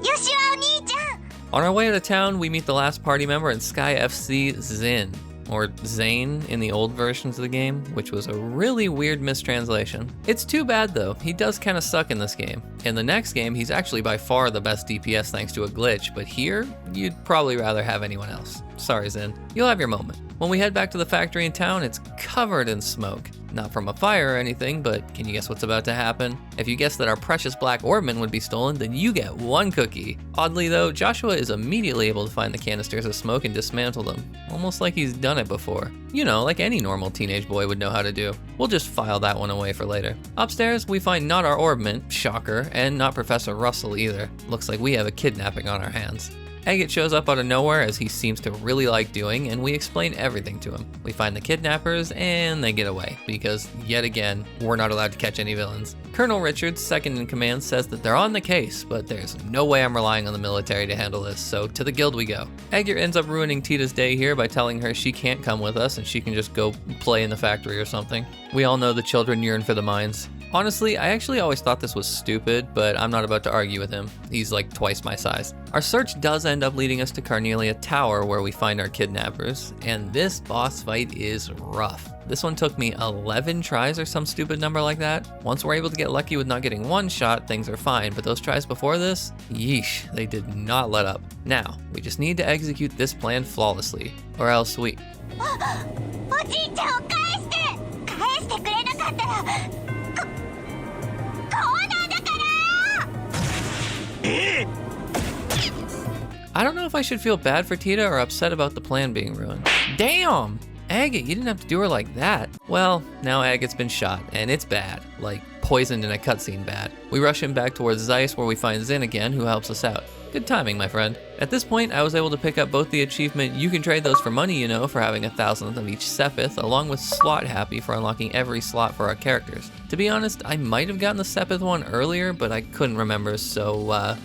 ヨシワお兄ちゃん。 On our way out of town, we meet the last party member in Sky FC, Zin, or Zane in the old versions of the game, which was a really weird mistranslation. It's too bad though, he does kinda suck in this game. In the next game, he's actually by far the best DPS thanks to a glitch, but here, you'd probably rather have anyone else. Sorry Zin, you'll have your moment. When we head back to the factory in town, it's covered in smoke. Not from a fire or anything, but can you guess what's about to happen? If you guess that our precious black orbman would be stolen, then you get one cookie. Oddly though, Joshua is immediately able to find the canisters of smoke and dismantle them, almost like he's done it before. You know, like any normal teenage boy would know how to do. We'll just file that one away for later. Upstairs, we find not our orbman, shocker, and not Professor Russell either. Looks like we have a kidnapping on our hands. Agate shows up out of nowhere, as he seems to really like doing, and we explain everything to him. We find the kidnappers, and they get away, because, yet again, we're not allowed to catch any villains. Colonel Richards, second in command, says that they're on the case, but there's no way I'm relying on the military to handle this, so to the guild we go. Agate ends up ruining Tita's day here by telling her she can't come with us, and she can just go play in the factory or something. We all know the children yearn for the mines. Honestly, I actually always thought this was stupid, but I'm not about to argue with him. He's like twice my size. Our search does end up leading us to Carnelia Tower, where we find our kidnappers, and this boss fight is rough. This one took me 11 tries or some stupid number like that. Once we're able to get lucky with not getting one shot, things are fine, but those tries before this, yeesh, they did not let up. Now, we just need to execute this plan flawlessly, or else we... おじいちゃんを返してくれなかったらI don't know if I should feel bad for Tita or upset about the plan being ruined. Damn! Agate, you didn't have to do her like that. Well, now Agate's been shot, and it's bad. Like, poisoned in a cutscene bad. We rush him back towards Zeiss, where we find Zin again, who helps us out. Good timing, my friend. At this point, I was able to pick up both the achievement, you can trade those for money, you know, for having 1,000th of each Sepith, along with Slot Happy for unlocking every slot for our characters. To be honest, I might have gotten the Sepith one earlier, but I couldn't remember, so,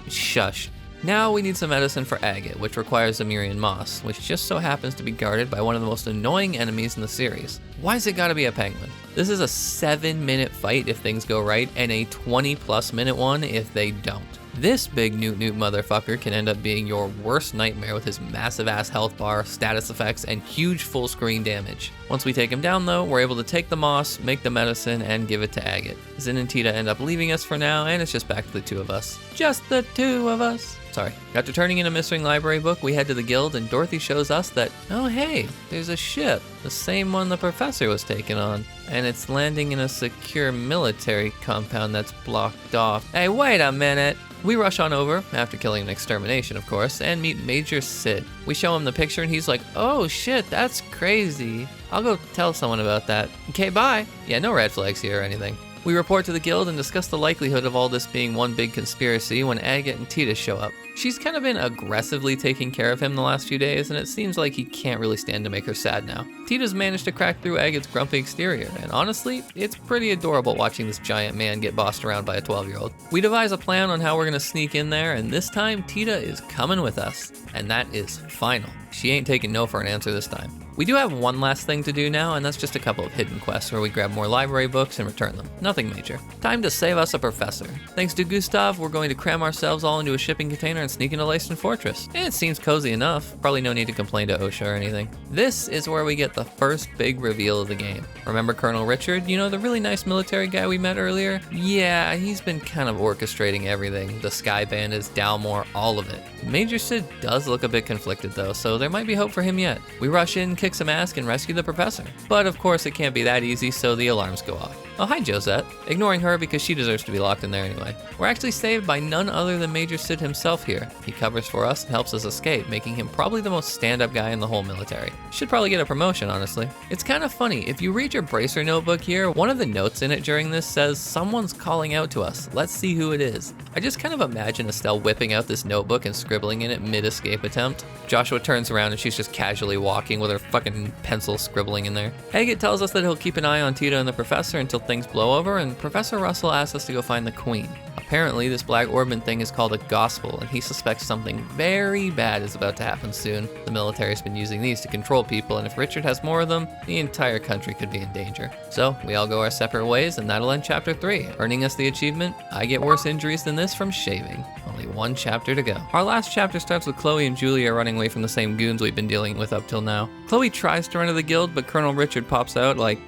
shush. Now we need some medicine for Agate, which requires Zemurian moss, which just so happens to be guarded by one of the most annoying enemies in the series. Why's it gotta be a penguin? This is a 7-minute fight if things go right, and a 20+ minute one if they don't. This big newt motherfucker can end up being your worst nightmare with his massive ass health bar, status effects, and huge full screen damage. Once we take him down though, we're able to take the moss, make the medicine, and give it to Agate. Zin and Tita end up leaving us for now, and it's just back to the two of us. Just the two of us. Sorry. After turning in a missing library book, we head to the guild, and Dorothy shows us that, oh hey, there's a ship, the same one the professor was taken on, and it's landing in a secure military compound that's blocked off. Hey, wait a minute! We rush on over, after killing an extermination of course, and meet Major Sid. We show him the picture and he's like, oh shit, that's crazy. I'll go tell someone about that. Okay, bye. Yeah, no red flags here or anything. We report to the guild and discuss the likelihood of all this being one big conspiracy when Agate and Tita show up. She's kind of been aggressively taking care of him the last few days, and it seems like he can't really stand to make her sad now. Tita's managed to crack through Agate's grumpy exterior, and honestly, it's pretty adorable watching this giant man get bossed around by a 12-year-old. We devise a plan on how we're gonna sneak in there, and this time Tita is coming with us, and that is final. She ain't taking no for an answer this time. We do have one last thing to do now, and that's just a couple of hidden quests where we grab more library books and return them. Nothing major. Time to save us a professor. Thanks to Gustav, we're going to cram ourselves all into a shipping container and sneak into Leyston Fortress. And it seems cozy enough. Probably no need to complain to OSHA or anything. This is where we get the first big reveal of the game. Remember Colonel Richard? You know, the really nice military guy we met earlier? Yeah, he's been kind of orchestrating everything. The Sky Bandits, Dalmor, all of it. Major Sid does look a bit conflicted though, so there might be hope for him yet. We rush in, kick some ass, and rescue the professor. But of course it can't be that easy, so the alarms go off. Oh, hi Josette. Ignoring her because she deserves to be locked in there anyway. We're actually saved by none other than Major Sid himself here. He covers for us and helps us escape, making him probably the most stand-up guy in the whole military. Should probably get a promotion, honestly. It's kind of funny, if you read your Bracer notebook here, one of the notes in it during this says, someone's calling out to us. Let's see who it is. I just kind of imagine Estelle whipping out this notebook and scribbling in it mid-escape attempt. Joshua turns around and she's just casually walking with her fucking pencil scribbling in there. Haggett tells us that he'll keep an eye on Tito and the professor until things blow over, and Professor Russell asks us to go find the Queen. Apparently, this Black Orban thing is called a gospel, and he suspects something very bad is about to happen soon. The military's been using these to control people, and if Richard has more of them, the entire country could be in danger. So, we all go our separate ways, and that'll end Chapter 3, earning us the achievement, I get worse injuries than this from shaving. Only one chapter to go. Our last chapter starts with Chloe and Julia running away from the same goons we've been dealing with up till now. Chloe tries to run to the guild, but Colonel Richard pops out like,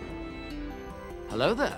Hello there.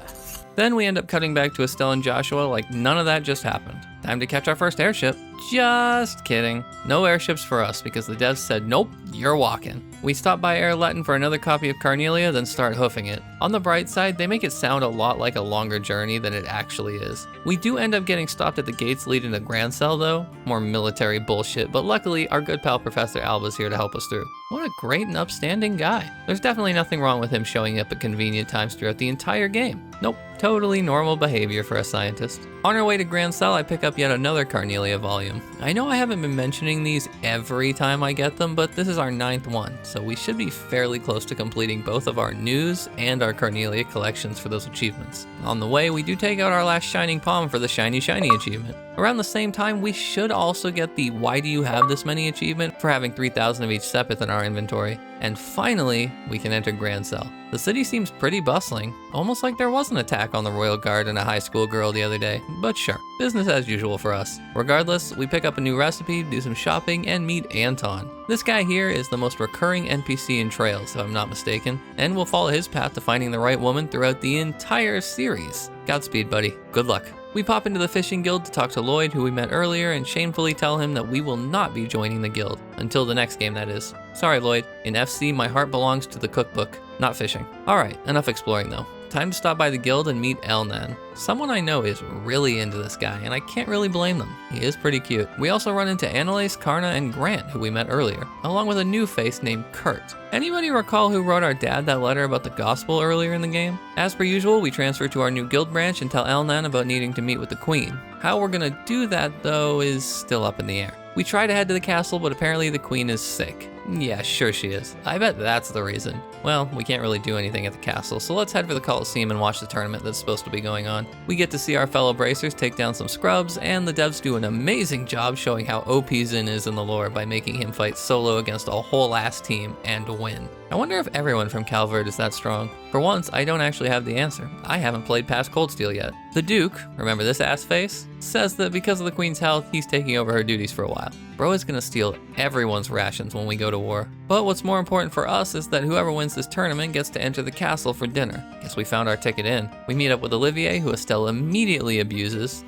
Then we end up cutting back to Estelle and Joshua like none of that just happened. Time to catch our first airship. Just kidding. No airships for us because the devs said, nope, you're walking. We stop by Air Letten for another copy of Carnelia, then start hoofing it. On the bright side, they make it sound a lot like a longer journey than it actually is. We do end up getting stopped at the gates leading to Grancel though. More military bullshit, but luckily our good pal Professor Alba's here to help us through. What a great and upstanding guy. There's definitely nothing wrong with him showing up at convenient times throughout the entire game. Nope, totally normal behavior for a scientist. On our way to Grancel, I pick up yet another Carnelia volume. I know I haven't been mentioning these every time I get them, but this is our 9th one, so we should be fairly close to completing both of our news and our Carnelia collections for those achievements. On the way, we do take out our last Shining Palm for the Shiny Shiny achievement. Around the same time, we should also get the Why Do You Have This Many achievement for having 3,000 of each Sepith in our inventory. And finally, we can enter Grancel. The city seems pretty bustling, almost like there was an attack on the Royal Guard and a high school girl the other day, but sure, business as usual for us. Regardless, we pick up a new recipe, do some shopping, and meet Anton. This guy here is the most recurring NPC in Trails, if I'm not mistaken, and we'll follow his path to finding the right woman throughout the entire series. Godspeed, buddy. Good luck. We pop into the fishing guild to talk to Lloyd, who we met earlier, and shamefully tell him that we will not be joining the guild. Until the next game, that is. Sorry, Lloyd. In FC, my heart belongs to the cookbook, not fishing. Alright, enough exploring though. Time to stop by the guild and meet Elnan. Someone I know is really into this guy, and I can't really blame them. He is pretty cute. We also run into Annalise, Karna, and Grant, who we met earlier, along with a new face named Kurt. Anybody recall who wrote our dad that letter about the gospel earlier in the game? As per usual, we transfer to our new guild branch and tell Elnan about needing to meet with the queen. How we're gonna do that, though, is still up in the air. We try to head to the castle, but apparently the queen is sick. Yeah, sure she is. I bet that's the reason. Well, we can't really do anything at the castle, so let's head for the Coliseum and watch the tournament that's supposed to be going on. We get to see our fellow bracers take down some scrubs, and the devs do an amazing job showing how OP Zin is in the lore by making him fight solo against a whole ass team and win. I wonder if everyone from Calvert is that strong. For once, I don't actually have the answer. I haven't played past Cold Steel yet. The Duke, remember this ass face, says that because of the Queen's health, he's taking over her duties for a while. Bro is gonna steal everyone's rations when we go to war. But what's more important for us is that whoever wins this tournament gets to enter the castle for dinner. Guess we found our ticket in. We meet up with Olivier, who Estelle immediately abuses.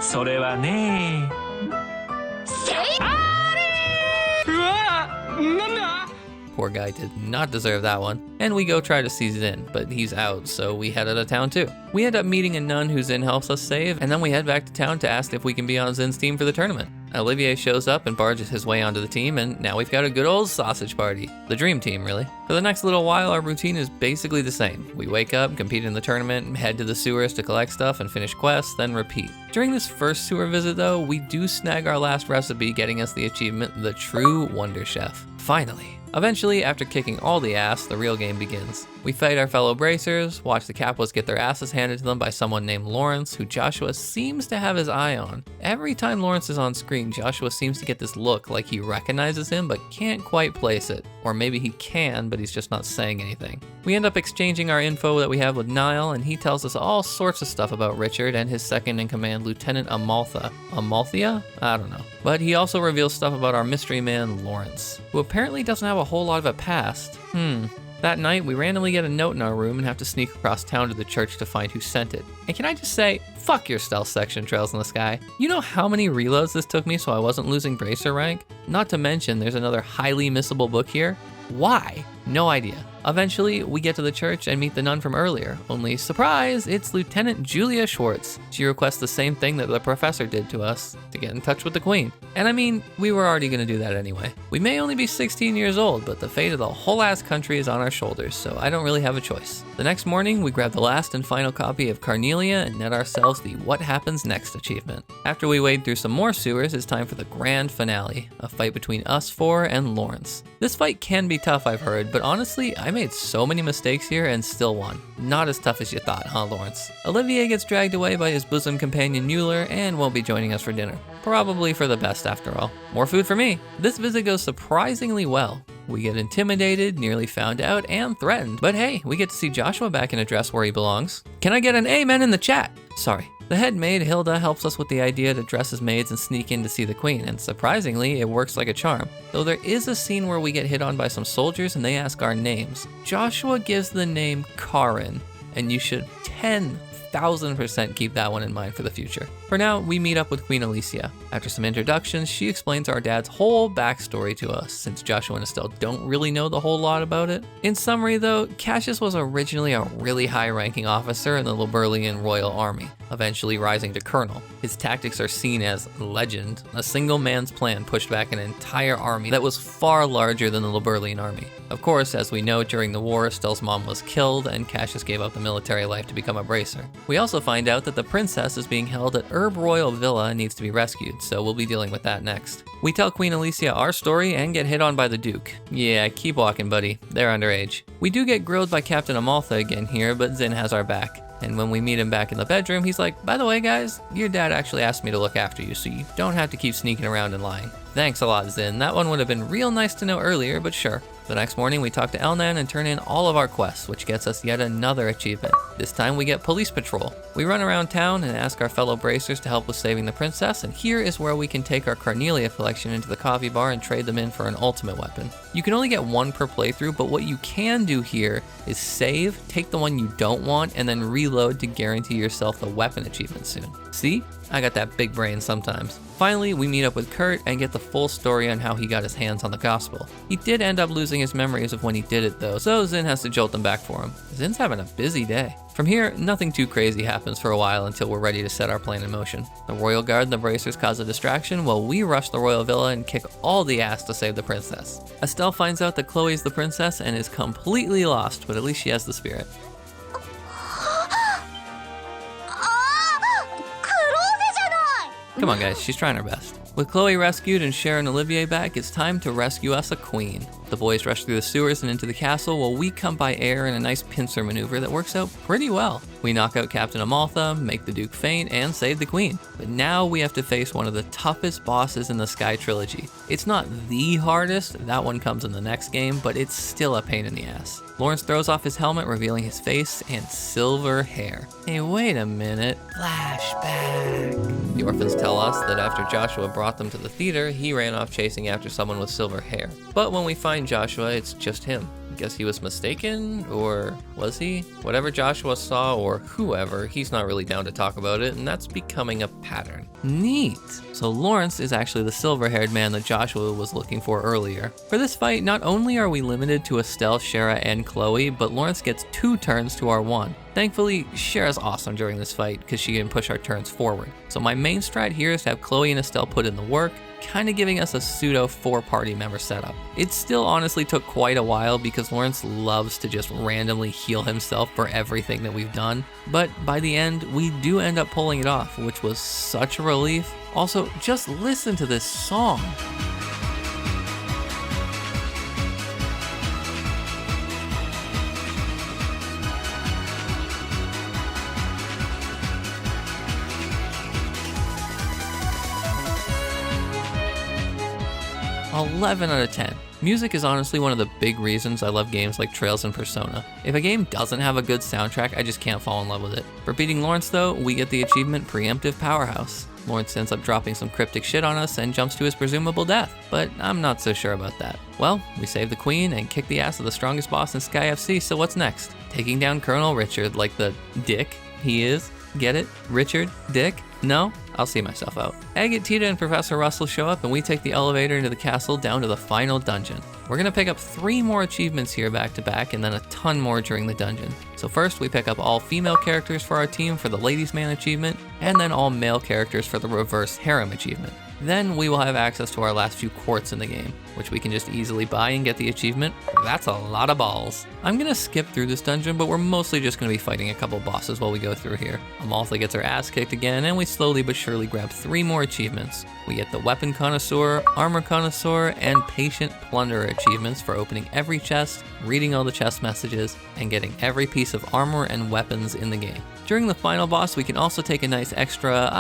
それはね。Poor guy did not deserve that one. And we go try to see Zin, but he's out, so we head out of town too. We end up meeting a nun who Zin helps us save, and then we head back to town to ask if we can be on Zin's team for the tournament. Olivier shows up and barges his way onto the team, and now we've got a good old sausage party. The dream team, really. For the next little while, our routine is basically the same. We wake up, compete in the tournament, head to the sewers to collect stuff and finish quests, then repeat. During this first sewer visit though, we do snag our last recipe, getting us the achievement, the True Wonder Chef. Finally. Eventually, after kicking all the ass, the real game begins. We fight our fellow bracers, watch the Capos get their asses handed to them by someone named Lawrence, who Joshua seems to have his eye on. Every time Lawrence is on screen, Joshua seems to get this look like he recognizes him but can't quite place it. Or maybe he can, but he's just not saying anything. We end up exchanging our info that we have with Niall, and he tells us all sorts of stuff about Richard and his second-in-command, Lieutenant Amalthea. Amalthea? I don't know. But he also reveals stuff about our mystery man, Lawrence, who apparently doesn't have a whole lot of a past. That night, we randomly get a note in our room and have to sneak across town to the church to find who sent it. And can I just say, fuck your stealth section, Trails in the Sky. You know how many reloads this took me so I wasn't losing bracer rank? Not to mention, there's another highly missable book here. Why? No idea. Eventually, we get to the church and meet the nun from earlier. Only, surprise, it's Lieutenant Julia Schwartz. She requests the same thing that the professor did to us, to get in touch with the Queen. And I mean, we were already gonna do that anyway. We may only be 16 years old, but the fate of the whole ass country is on our shoulders, so I don't really have a choice. The next morning, we grab the last and final copy of Carnelia and net ourselves the What Happens Next achievement. After we wade through some more sewers, it's time for the grand finale, a fight between us four and Lawrence. This fight can be tough, I've heard, but honestly, I made so many mistakes here and still won. Not as tough as you thought, huh, Lawrence? Olivier gets dragged away by his bosom companion Mueller and won't be joining us for dinner. Probably for the best after all. More food for me. This visit goes surprisingly well. We get intimidated, nearly found out, and threatened. But hey, we get to see Joshua back in a dress where he belongs. Can I get an amen in the chat? Sorry. The head maid, Hilda, helps us with the idea to dress as maids and sneak in to see the Queen, and surprisingly, it works like a charm. Though there is a scene where we get hit on by some soldiers and they ask our names. Joshua gives the name Karin, and you should 10,000% keep that one in mind for the future. For now, we meet up with Queen Alicia. After some introductions, she explains our dad's whole backstory to us, since Joshua and Estelle don't really know the whole lot about it. In summary though, Cassius was originally a really high-ranking officer in the Liberlian Royal Army, eventually rising to colonel. His tactics are seen as legend. A single man's plan pushed back an entire army that was far larger than the Liberlian army. Of course, as we know, during the war, Estelle's mom was killed, and Cassius gave up the military life to become a bracer. We also find out that the princess is being held at Herb Royal Villa and needs to be rescued, so we'll be dealing with that next. We tell Queen Alicia our story and get hit on by the Duke. Yeah, keep walking, buddy. They're underage. We do get grilled by Captain Amalthea again here, but Zin has our back. And when we meet him back in the bedroom, he's like, by the way guys, your dad actually asked me to look after you, so you don't have to keep sneaking around and lying. Thanks a lot, Zin. That one would have been real nice to know earlier, but sure. The next morning, we talk to Elnan and turn in all of our quests, which gets us yet another achievement. This time, we get police patrol. We run around town and ask our fellow bracers to help with saving the princess, and here is where we can take our Carnelia collection into the coffee bar and trade them in for an ultimate weapon. You can only get one per playthrough, but what you can do here is save, take the one you don't want, and then reload to guarantee yourself the weapon achievement soon. See? I got that big brain sometimes. Finally, we meet up with Kurt and get the full story on how he got his hands on the gospel. He did end up losing his memories of when he did it though, so Zin has to jolt them back for him. Zin's having a busy day. From here, nothing too crazy happens for a while until we're ready to set our plan in motion. The Royal Guard and the Bracers cause a distraction while we rush the Royal Villa and kick all the ass to save the princess. Estelle finds out that Chloe's the princess and is completely lost, but at least she has the spirit. Come on guys, she's trying her best. With Chloe rescued and Cher and Olivier back, it's time to rescue us a queen. The boys rush through the sewers and into the castle while we come by air in a nice pincer maneuver that works out pretty well. We knock out Captain Amalthea, make the Duke faint, and save the queen. But now we have to face one of the toughest bosses in the Sky trilogy. It's not the hardest, that one comes in the next game, but it's still a pain in the ass. Lawrence throws off his helmet, revealing his face and silver hair. Hey, wait a minute. Flashback. The orphans tell us that after Joshua brought them to the theater, he ran off chasing after someone with silver hair. But when we find Joshua, it's just him. Guess he was mistaken, or was he? Whatever Joshua saw, or whoever, he's not really down to talk about it, and that's becoming a pattern. Neat. So Lawrence is actually the silver-haired man that Joshua was looking for earlier. For this fight, not only are we limited to Estelle, Shara, and Chloe, but Lawrence gets 2 turns to our 1. Thankfully, Shara's awesome during this fight because she can push our turns forward. So my main strat here is to have Chloe and Estelle put in the work, kind of giving us a pseudo 4-party member setup. It still honestly took quite a while because Lawrence loves to just randomly heal himself for everything that we've done, but by the end, we do end up pulling it off, which was such a relief. Also, just listen to this song. 11 out of 10. Music is honestly one of the big reasons I love games like Trails and Persona. If a game doesn't have a good soundtrack, I just can't fall in love with it. For beating Lawrence though, we get the achievement Preemptive Powerhouse. Lawrence ends up dropping some cryptic shit on us and jumps to his presumable death, but I'm not so sure about that. Well, we save the queen and kick the ass of the strongest boss in Sky FC, so what's next? Taking down Colonel Richard like the dick he is? Get it? Richard? Dick? No? I'll see myself out. Agate, Tita, and Professor Russell show up and we take the elevator into the castle down to the final dungeon. We're gonna pick up 3 more achievements here back to back and then a ton more during the dungeon. So first we pick up all female characters for our team for the Ladies Man achievement, and then all male characters for the Reverse Harem achievement. Then we will have access to our last few quartz in the game, which we can just easily buy and get the achievement. That's a lot of balls. I'm gonna skip through this dungeon, but we're mostly just gonna be fighting a couple bosses while we go through here. Amaltha gets her ass kicked again, and we slowly but surely grab 3 more achievements. We get the Weapon Connoisseur, Armor Connoisseur, and Patient Plunderer achievements for opening every chest, reading all the chest messages, and getting every piece of armor and weapons in the game. During the final boss, we can also take a nice extra,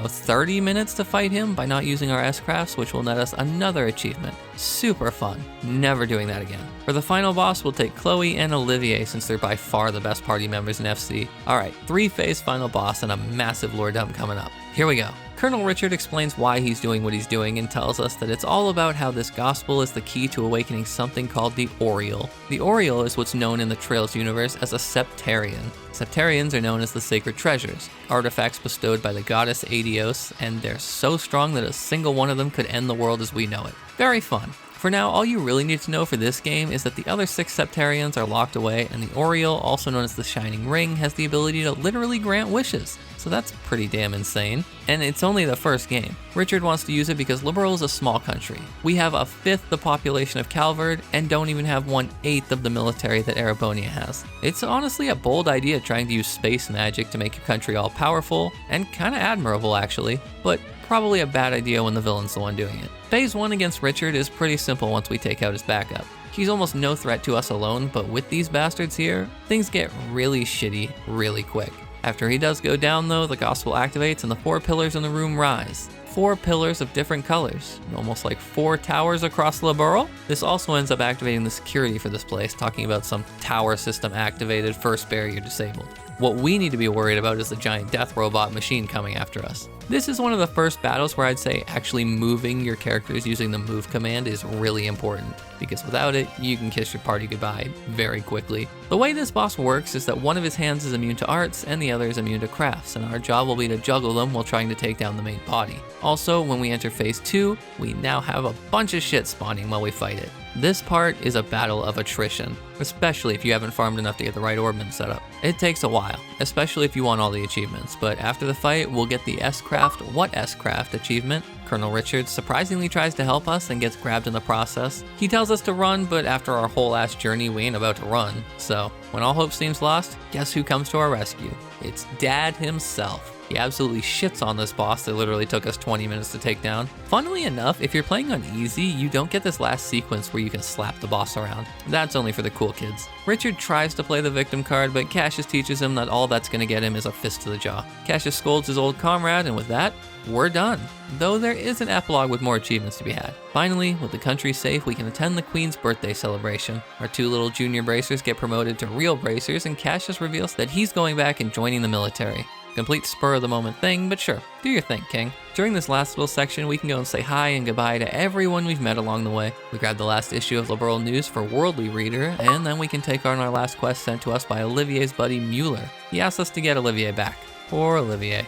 30 minutes to fight him by not using our S-Crafts, which will net us another achievement. Super fun. Never doing that again. For the final boss, we'll take Chloe and Olivier since they're by far the best party members in FC. Alright, 3-phase final boss and a massive lore dump coming up. Here we go. Colonel Richard explains why he's doing what he's doing and tells us that it's all about how this gospel is the key to awakening something called the Oriole. The Oriole is what's known in the Trails universe as a Septarian. Septarians are known as the Sacred Treasures, artifacts bestowed by the goddess Adios, and they're so strong that a single one of them could end the world as we know it. Very fun. For now, all you really need to know for this game is that the other 6 Septarians are locked away, and the Oriole, also known as the Shining Ring, has the ability to literally grant wishes. So that's pretty damn insane. And it's only the first game. Richard wants to use it because Liberl is a small country. We have 1/5 the population of Calvard and don't even have 1/8 of the military that Erebonia has. It's honestly a bold idea trying to use space magic to make your country all powerful, and kinda admirable actually, but probably a bad idea when the villain's the one doing it. Phase 1 against Richard is pretty simple once we take out his backup. He's almost no threat to us alone, but with these bastards here, things get really shitty really quick. After he does go down though, the gospel activates and the 4 pillars in the room rise. 4 pillars of different colors, almost like 4 towers across Liberl. This also ends up activating the security for this place, talking about some tower system activated, first barrier disabled. What we need to be worried about is the giant death robot machine coming after us. This is one of the first battles where I'd say actually moving your characters using the move command is really important, because without it, you can kiss your party goodbye very quickly. The way this boss works is that one of his hands is immune to arts and the other is immune to crafts, and our job will be to juggle them while trying to take down the main body. Also, when we enter phase 2, we now have a bunch of shit spawning while we fight it. This part is a battle of attrition, especially if you haven't farmed enough to get the right orbment set up. It takes a while, especially if you want all the achievements, but after the fight, we'll get the S-Craft What S-Craft achievement. Colonel Richard surprisingly tries to help us and gets grabbed in the process. He tells us to run, but after our whole ass journey, we ain't about to run. So, when all hope seems lost, guess who comes to our rescue? It's Dad himself. He absolutely shits on this boss that literally took us 20 minutes to take down. Funnily enough, if you're playing on easy, you don't get this last sequence where you can slap the boss around. That's only for the cool kids. Richard tries to play the victim card, but Cassius teaches him that all that's gonna get him is a fist to the jaw. Cassius scolds his old comrade, and with that, we're done. Though there is an epilogue with more achievements to be had. Finally, with the country safe, we can attend the Queen's birthday celebration. Our 2 little junior bracers get promoted to real bracers, and Cassius reveals that he's going back and joining the military. Complete spur of the moment thing, but sure, do your thing, King. During this last little section, we can go and say hi and goodbye to everyone we've met along the way. We grab the last issue of Liberl News for Worldly Reader, and then we can take on our last quest sent to us by Olivier's buddy Mueller. He asks us to get Olivier back. Poor Olivier.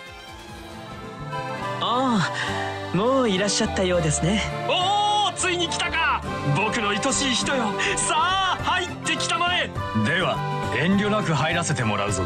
もういらっしゃったようですね。おお、ついに来たか。僕の愛しい人よ。さあ、入ってきたまえ。では、遠慮なく入らせてもらうぞ。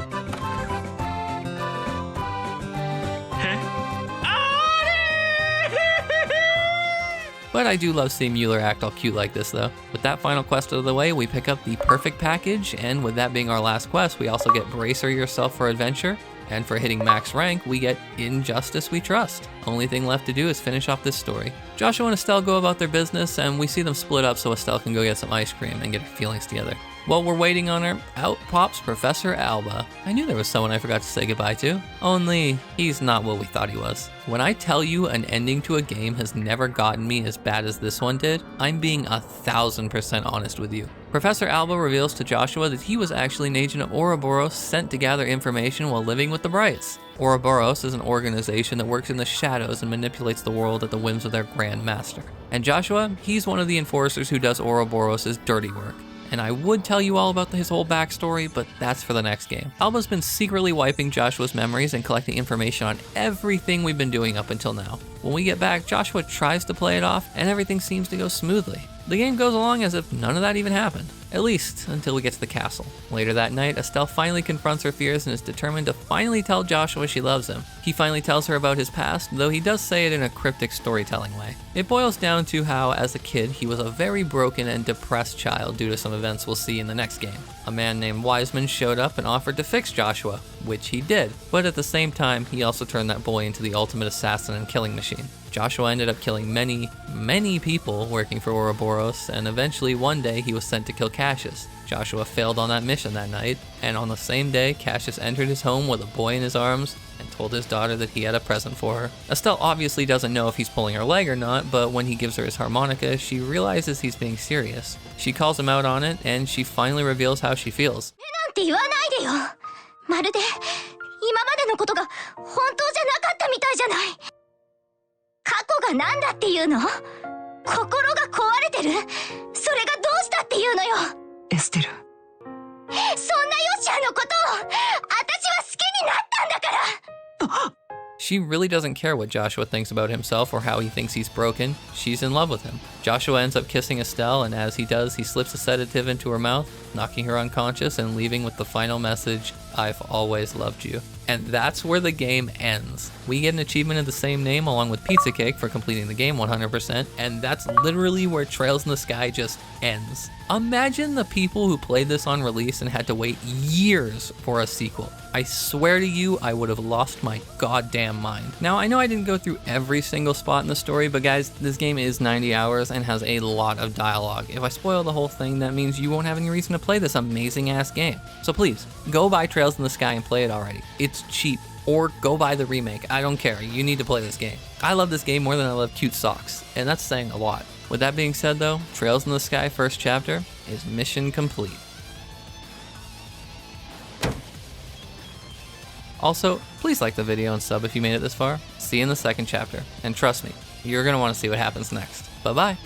But I do love seeing Mueller act all cute like this though. With that final quest out of the way, we pick up the perfect package, and with that being our last quest, we also get Bracer Yourself for Adventure, and for hitting max rank, we get Injustice We Trust. Only thing left to do is finish off this story. Joshua and Estelle go about their business, and we see them split up so Estelle can go get some ice cream and get her feelings together. While we're waiting on her, out pops Professor Alba. I knew there was someone I forgot to say goodbye to. Only, he's not what we thought he was. When I tell you an ending to a game has never gotten me as bad as this one did, I'm being 1000% honest with you. Professor Alba reveals to Joshua that he was actually an agent of Ouroboros sent to gather information while living with the Brights. Ouroboros is an organization that works in the shadows and manipulates the world at the whims of their Grand Master. And Joshua, he's one of the enforcers who does Ouroboros' dirty work. And I would tell you all about his whole backstory, but that's for the next game. Alba's been secretly wiping Joshua's memories and collecting information on everything we've been doing up until now. When we get back, Joshua tries to play it off, and everything seems to go smoothly. The game goes along as if none of that even happened. At least, until we get to the castle. Later that night, Estelle finally confronts her fears and is determined to finally tell Joshua she loves him. He finally tells her about his past, though he does say it in a cryptic storytelling way. It boils down to how, as a kid, he was a very broken and depressed child due to some events we'll see in the next game. A man named Wiseman showed up and offered to fix Joshua, which he did. But at the same time, he also turned that boy into the ultimate assassin and killing machine. Joshua ended up killing many people working for Ouroboros, and eventually one day he was sent to kill Cassius. Joshua failed on that mission that night, and on the same day, Cassius entered his home with a boy in his arms and told his daughter that he had a present for her. Estelle obviously doesn't know if he's pulling her leg or not, but when he gives her his harmonica, she realizes he's being serious. She calls him out on it, and she finally reveals how she feels. なんて言わないでよ。まるで今までのことが本当じゃなかったみたいじゃない。過去がなんだっていうの？心が壊れてる？それがどうしたっていうのよ。エステル。そんなヨシアのことを私は好きになったんだから。 She really doesn't care what Joshua thinks about himself or how he thinks he's broken. She's in love with him. Joshua ends up kissing Estelle, and as he does, he slips a sedative into her mouth, knocking her unconscious and leaving with the final message, "I've always loved you." And that's where the game ends. We get an achievement of the same name along with Pizza Cake for completing the game 100%, and that's literally where Trails in the Sky just ends. Imagine the people who played this on release and had to wait years for a sequel. I swear to you, I would have lost my goddamn mind. Now, I know I didn't go through every single spot in the story, but guys, this game is 90 hours and has a lot of dialogue. If I spoil the whole thing, that means you won't have any reason to play this amazing ass game. So please, go buy Trails in the Sky and play it already. It's cheap. Or go buy the remake. I don't care. You need to play this game. I love this game more than I love cute socks, and that's saying a lot. With that being said though, Trails in the Sky first chapter is mission complete. Also, please like the video and sub if you made it this far. See you in the second chapter. And trust me, you're going to want to see what happens next. Bye bye.